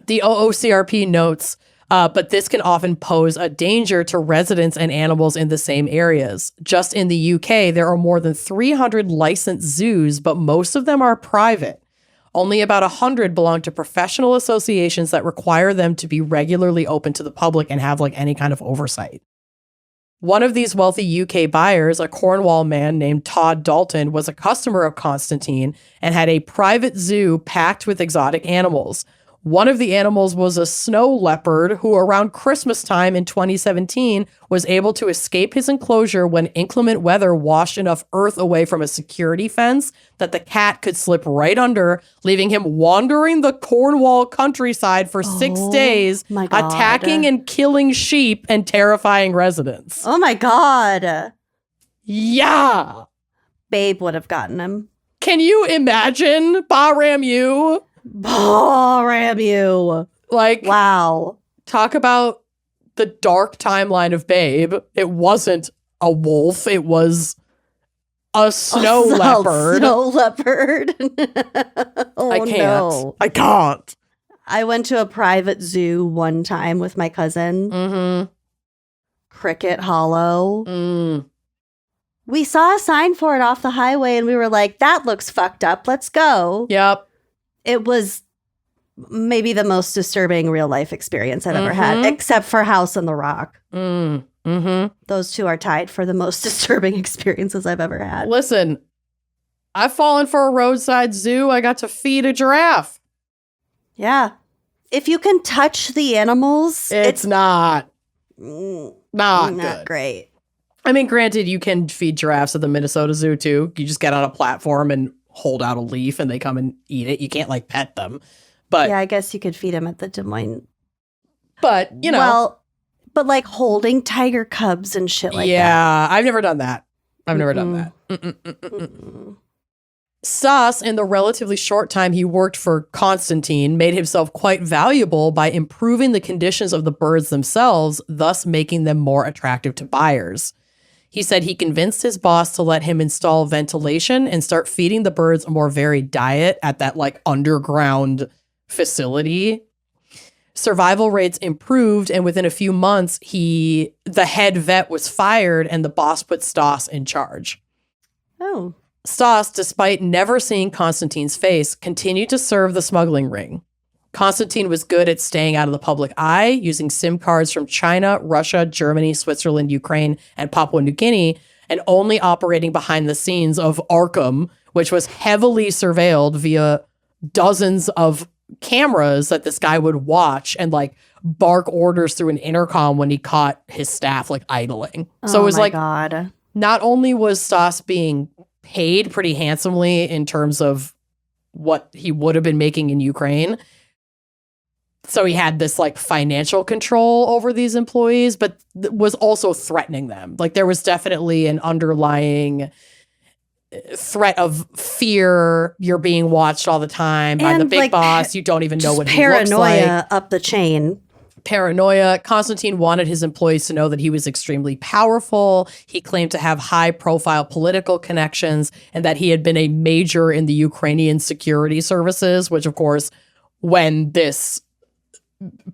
The OOCRP notes, but this can often pose a danger to residents and animals in the same areas. Just in the UK, there are more than 300 licensed zoos, but most of them are private. Only about 100 belong to professional associations that require them to be regularly open to the public and have like any kind of oversight. One of these wealthy UK buyers, a Cornwall man named Todd Dalton, was a customer of Constantine and had a private zoo packed with exotic animals. One of the animals was a snow leopard who around Christmas time in 2017 was able to escape his enclosure when inclement weather washed enough earth away from a security fence that the cat could slip right under, leaving him wandering the Cornwall countryside for 6 days, my God. attacking and killing sheep and terrifying residents. Oh my God. Yeah. Babe would have gotten him. Can you imagine, Bahram you? Oh, ram you. Like, Wow. talk about the dark timeline of Babe. It wasn't a wolf. It was a snow leopard. Snow leopard. Oh, I can't. no. I can't. I went to a private zoo one time with my cousin. Mm-hmm. Cricket Hollow. Mm. We saw a sign for it off the highway and we were like, that looks fucked up. Let's go. Yep. It was maybe the most disturbing real life experience I've ever had, Mhm. except for House on the Rock. Mm. Mm-hmm. Those two are tied for the most disturbing experiences I've ever had. Listen, I've fallen for a roadside zoo. I got to feed a giraffe. Yeah. If you can touch the animals, It's not not good. great. I mean, granted, you can feed giraffes at the Minnesota Zoo too. You just get on a platform and hold out a leaf and they come and eat it. You can't like pet them. But Yeah, I guess you could feed them at the Des Moines. but you know, Well, but like holding tiger cubs and shit like that. yeah, I've never done that. I've never done that. Mm-mm. Stas, in the relatively short time he worked for Constantine, made himself quite valuable by improving the conditions of the birds themselves, thus making them more attractive to buyers. He said he convinced his boss to let him install ventilation and start feeding the birds a more varied diet at that like underground facility. Survival rates improved, and within a few months, the head vet was fired and the boss put Stas in charge. Oh. Stas, despite never seeing Constantine's face, continued to serve the smuggling ring. Constantine was good at staying out of the public eye, using SIM cards from China, Russia, Germany, Switzerland, Ukraine, and Papua New Guinea, and only operating behind the scenes of Arkham, which was heavily surveilled via dozens of cameras that this guy would watch and like bark orders through an intercom when he caught his staff like idling. So it was like, God. not only was Stas being paid pretty handsomely in terms of what he would have been making in Ukraine, so he had this like financial control over these employees, but was also threatening them. Like there was definitely an underlying threat of fear. You're being watched all the time by And, the big like, boss. You don't even know Just what he looks like. paranoia up the chain. Paranoia. Constantine wanted his employees to know that he was extremely powerful. He claimed to have high profile political connections and that he had been a major in the Ukrainian security services, which of course, when this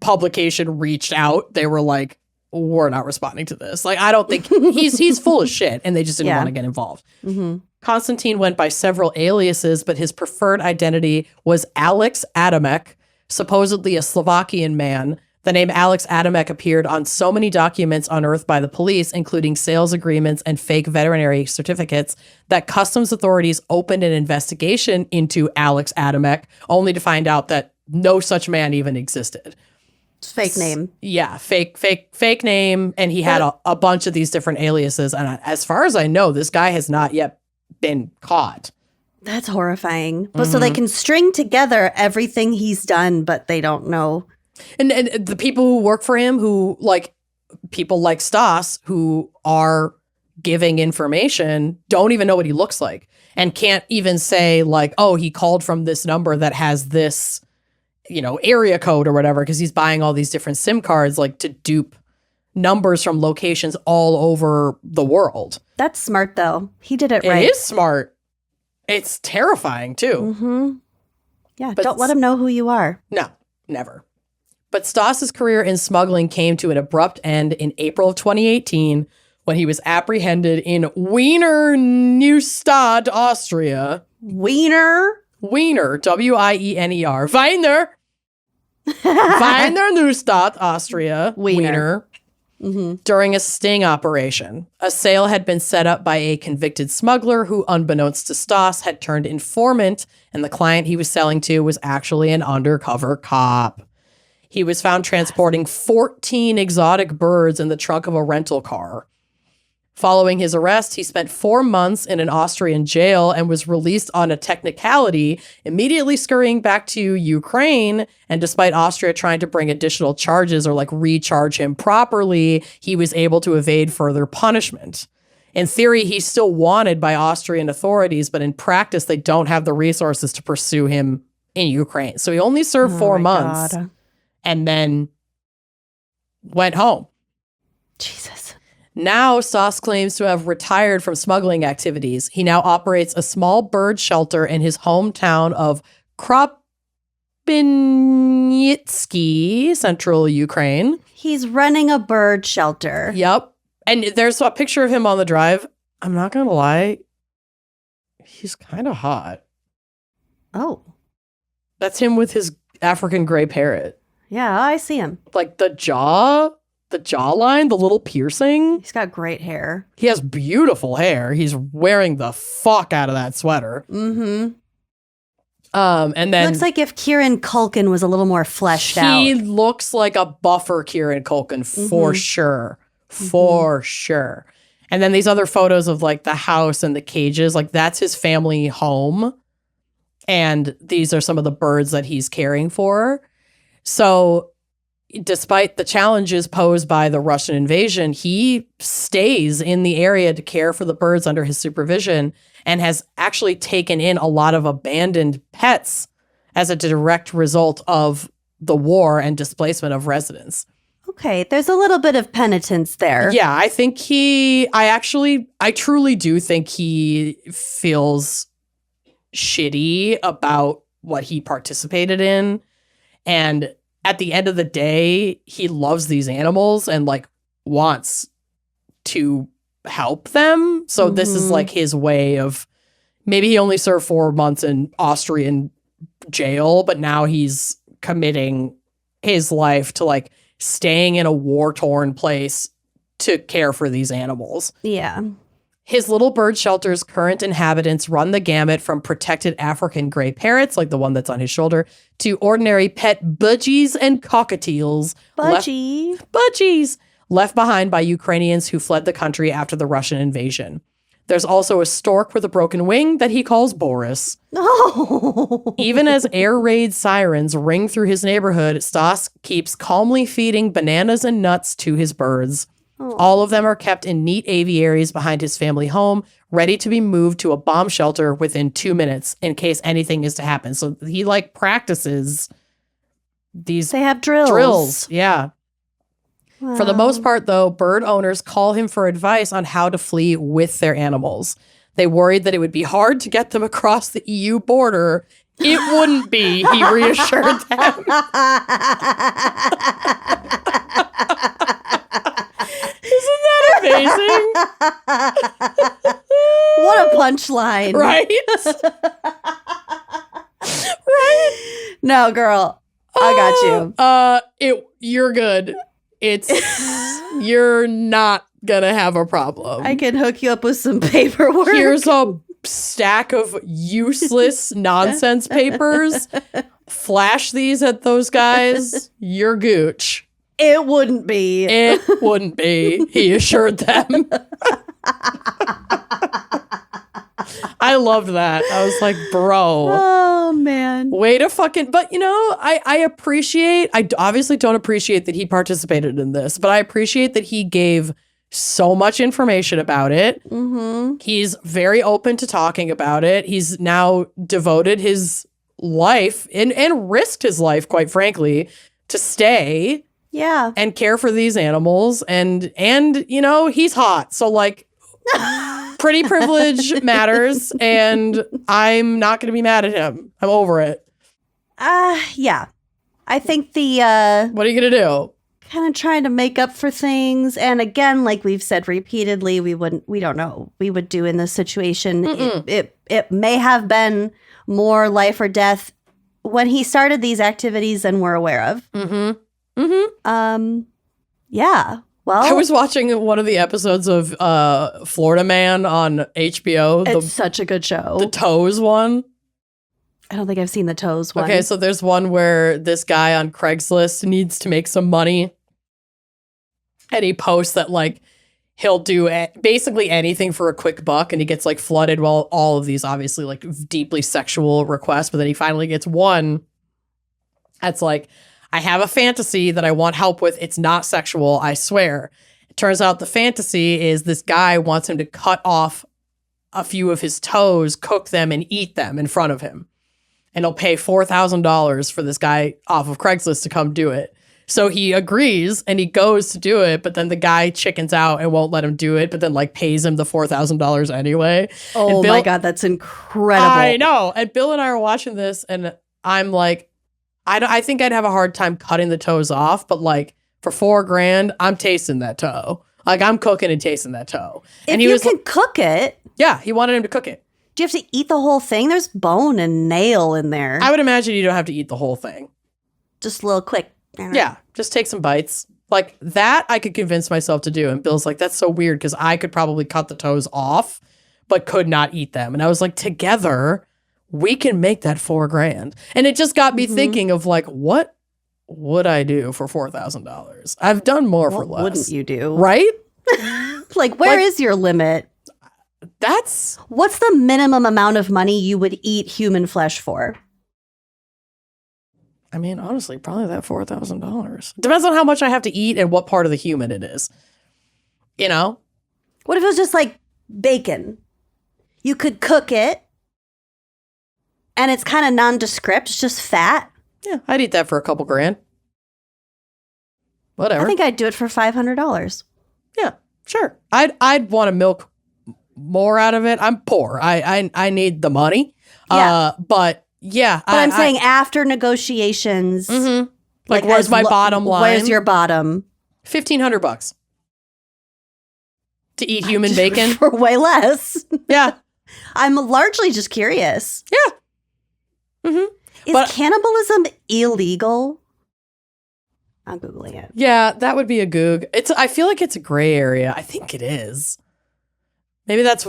publication reached out, they were like, we're not responding to this. Like, I don't think he's full of shit, and they just didn't Yeah. want to get involved. Mm-hmm. Constantine went by several aliases, but his preferred identity was Alex Adamek, supposedly a Slovakian man. The name Alex Adamek appeared on so many documents unearthed by the police, including sales agreements and fake veterinary certificates, that customs authorities opened an investigation into Alex Adamek, only to find out that no such man even existed. It's fake name. Yeah, fake name. And he had a bunch of these different aliases. And as far as I know, this guy has not yet been caught. That's horrifying. But so they can string together everything he's done, but they don't know. And the people who work for him, who like people like Stas, who are giving information, don't even know what he looks like and can't even say like, oh, he called from this number that has this, area code or whatever, because he's buying all these different SIM cards like to dupe numbers from locations all over the world. That's smart, though. He did it right. It is smart. It's terrifying, too. Mm-hmm. Yeah, But don't let him know who you are. No, never. But Stas's career in smuggling came to an abrupt end in April of 2018 when he was apprehended in Wiener Neustadt, Austria. Wiener? Wiener, W-I-E-N-E-R. Wiener Neustadt, Austria. Wiener. During a sting operation. A sale had been set up by a convicted smuggler who, unbeknownst to Stas, had turned informant, and the client he was selling to was actually an undercover cop. He was found transporting 14 exotic birds in the trunk of a rental car. Following his arrest, he spent 4 months in an Austrian jail and was released on a technicality, immediately scurrying back to Ukraine. And despite Austria trying to bring additional charges or like recharge him properly, he was able to evade further punishment. In theory, he's still wanted by Austrian authorities, but in practice, they don't have the resources to pursue him in Ukraine. So he only served 4 months and then went home. Jesus. Now, Stas claims to have retired from smuggling activities. He now operates a small bird shelter in his hometown of Kropyvnytsky, central Ukraine. He's running a bird shelter. Yep. And there's a picture of him on the drive. I'm not going to lie. He's kind of hot. Oh. That's him with his African gray parrot. Yeah, I see him. Like the jawline, the little piercing. He's got great hair. He has beautiful hair. He's wearing the fuck out of that sweater. Mm-hmm. And then Looks like if Kieran Culkin was a little more fleshed he out. looks like a buffer Kieran Culkin for sure. For sure. And then these other photos of like the house and the cages, like that's his family home. And these are some of the birds that he's caring for. So despite the challenges posed by the Russian invasion, he stays in the area to care for the birds under his supervision and has actually taken in a lot of abandoned pets as a direct result of the war and displacement of residents. Okay, there's a little bit of penitence there. Yeah, I think I truly do think he feels shitty about what he participated in. And at the end of the day, he loves these animals and like wants to help them. So this is like his way of, maybe he only served 4 months in Austrian jail, but now he's committing his life to like staying in a war-torn place to care for these animals. Yeah. His little bird shelter's current inhabitants run the gamut from protected African gray parrots, like the one that's on his shoulder, to ordinary pet budgies and cockatiels. Budgies! Left behind by Ukrainians who fled the country after the Russian invasion. There's also a stork with a broken wing that he calls Boris. Oh. Even as air raid sirens ring through his neighborhood, Stas keeps calmly feeding bananas and nuts to his birds. All of them are kept in neat aviaries behind his family home, ready to be moved to a bomb shelter within 2 minutes in case anything is to happen. So he like practices these They have drills. drills. Yeah. Wow. For the most part, though, bird owners call him for advice on how to flee with their animals. They worried that it would be hard to get them across the EU border. It wouldn't be, he reassured them. Isn't that amazing? What a punchline. Right? Right? No, girl. I got you. You're good. You're not gonna have a problem. I can hook you up with some paperwork. Here's a stack of useless nonsense papers. Flash these at those guys. You're gooch. It wouldn't be. It wouldn't be, he assured them. I loved that. I was like, bro. Oh, man. Way to fucking, but you know, I appreciate, I obviously don't appreciate that he participated in this, but I appreciate that he gave so much information about it. Mm-hmm. He's very open to talking about it. He's now devoted his life and risked his life, quite frankly, to stay. Yeah. and care for these animals. And you know, he's hot. So like pretty privilege matters. And I'm not going to be mad at him. I'm over it. Yeah. I think the What are you going to do? kind of trying to make up for things. And again, like we've said repeatedly, we don't know what we would do in this situation. It may have been more life or death when he started these activities than we're aware of. Yeah. Well, I was watching one of the episodes of Florida Man on HBO. it's such a good show. The toes one. I don't think I've seen the toes one. Okay, so there's one where this guy on Craigslist needs to make some money. And he posts that, like, he'll do basically anything for a quick buck. And he gets, like, flooded with all of these, obviously, like, deeply sexual requests. But then he finally gets one that's like, I have a fantasy that I want help with. It's not sexual, I swear. It turns out the fantasy is this guy wants him to cut off a few of his toes, cook them, and eat them in front of him. And he'll pay $4,000 for this guy off of Craigslist to come do it. So he agrees and he goes to do it, but then the guy chickens out and won't let him do it, but then like pays him the $4,000 anyway. Oh my God, that's incredible. I know. And Bill and I are watching this and I'm like, I think I'd have a hard time cutting the toes off, but like for $4,000, I'm tasting that toe. Like I'm cooking and tasting that toe. And If you can cook it, yeah, he wanted him to cook it. do you have to eat the whole thing? There's bone and nail in there. I would imagine you don't have to eat the whole thing. Just a little quick. Yeah, just take some bites. Like that I could convince myself to do. And Bill's like, that's so weird because I could probably cut the toes off, but could not eat them. And I was like, together, we can make that $4,000. And it just got me thinking of like, what would I do for $4,000? I've done more for less. Wouldn't you do? Right? Like, where is your limit? What's the minimum amount of money you would eat human flesh for? I mean, honestly, probably that $4,000. Depends on how much I have to eat and what part of the human it is. You know? What if it was just like bacon? You could cook it and it's kind of nondescript, it's just fat. Yeah, I'd eat that for a couple grand. Whatever. I think I'd do it for $500. Yeah, sure. I'd want to milk more out of it. I'm poor. I need the money. Yeah. But yeah. But I'm saying after negotiations. Mm-hmm. Like where's my bottom line? Where's your bottom? $1,500 to eat human bacon For way less. Yeah. I'm largely just curious. Yeah. Mm-hmm. Is cannibalism illegal? I'm Googling it. Yeah, that would be a goog. I feel like it's a gray area. I think it is. Maybe that's...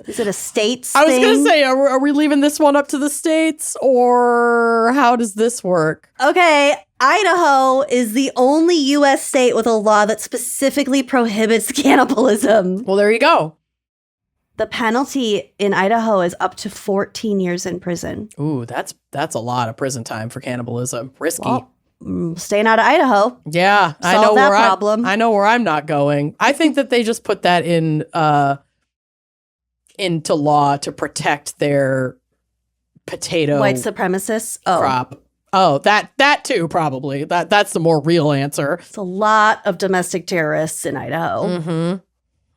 Is it a states I was thing? going to say, are we leaving this one up to the states or how does this work? Okay, Idaho is the only U.S. state with a law that specifically prohibits cannibalism. Well, there you go. The penalty in Idaho is up to 14 years in prison. Ooh, that's a lot of prison time for cannibalism. Risky. Well, staying out of Idaho. Yeah, I Solve know that where problem. I know where I'm not going. I think that they just put that into law to protect their potato White supremacists. Oh, crop. Oh, that too probably. That's the more real answer. it's a lot of domestic terrorists in Idaho. Mm-hmm.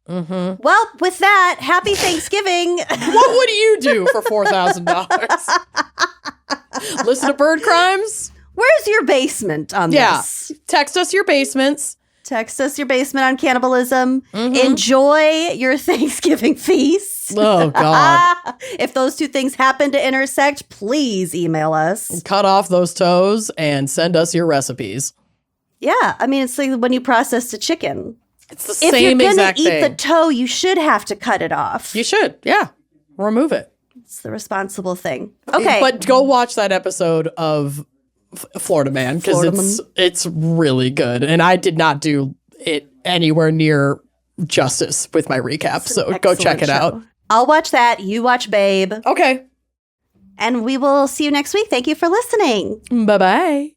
Mm-hmm. Well, with that, happy Thanksgiving. What would you do for $4,000? Listen to Bird Crimes? Where's your basement on this? Text us your basements. Text us your basement on cannibalism. Mm-hmm. Enjoy your Thanksgiving feast. Oh, God. If those two things happen to intersect, please email us. Cut off those toes and send us your recipes. Yeah, I mean, it's like when you process a chicken. It's the If same you're exact going to eat thing. the toe, you should have to cut it off. You should, yeah. Remove it. It's the responsible thing. Okay. But go watch that episode of Florida Man because it's really good. And I did not do it anywhere near justice with my recap. So go check it out. I'll watch that. You watch Babe. Okay. And we will see you next week. Thank you for listening. Bye-bye.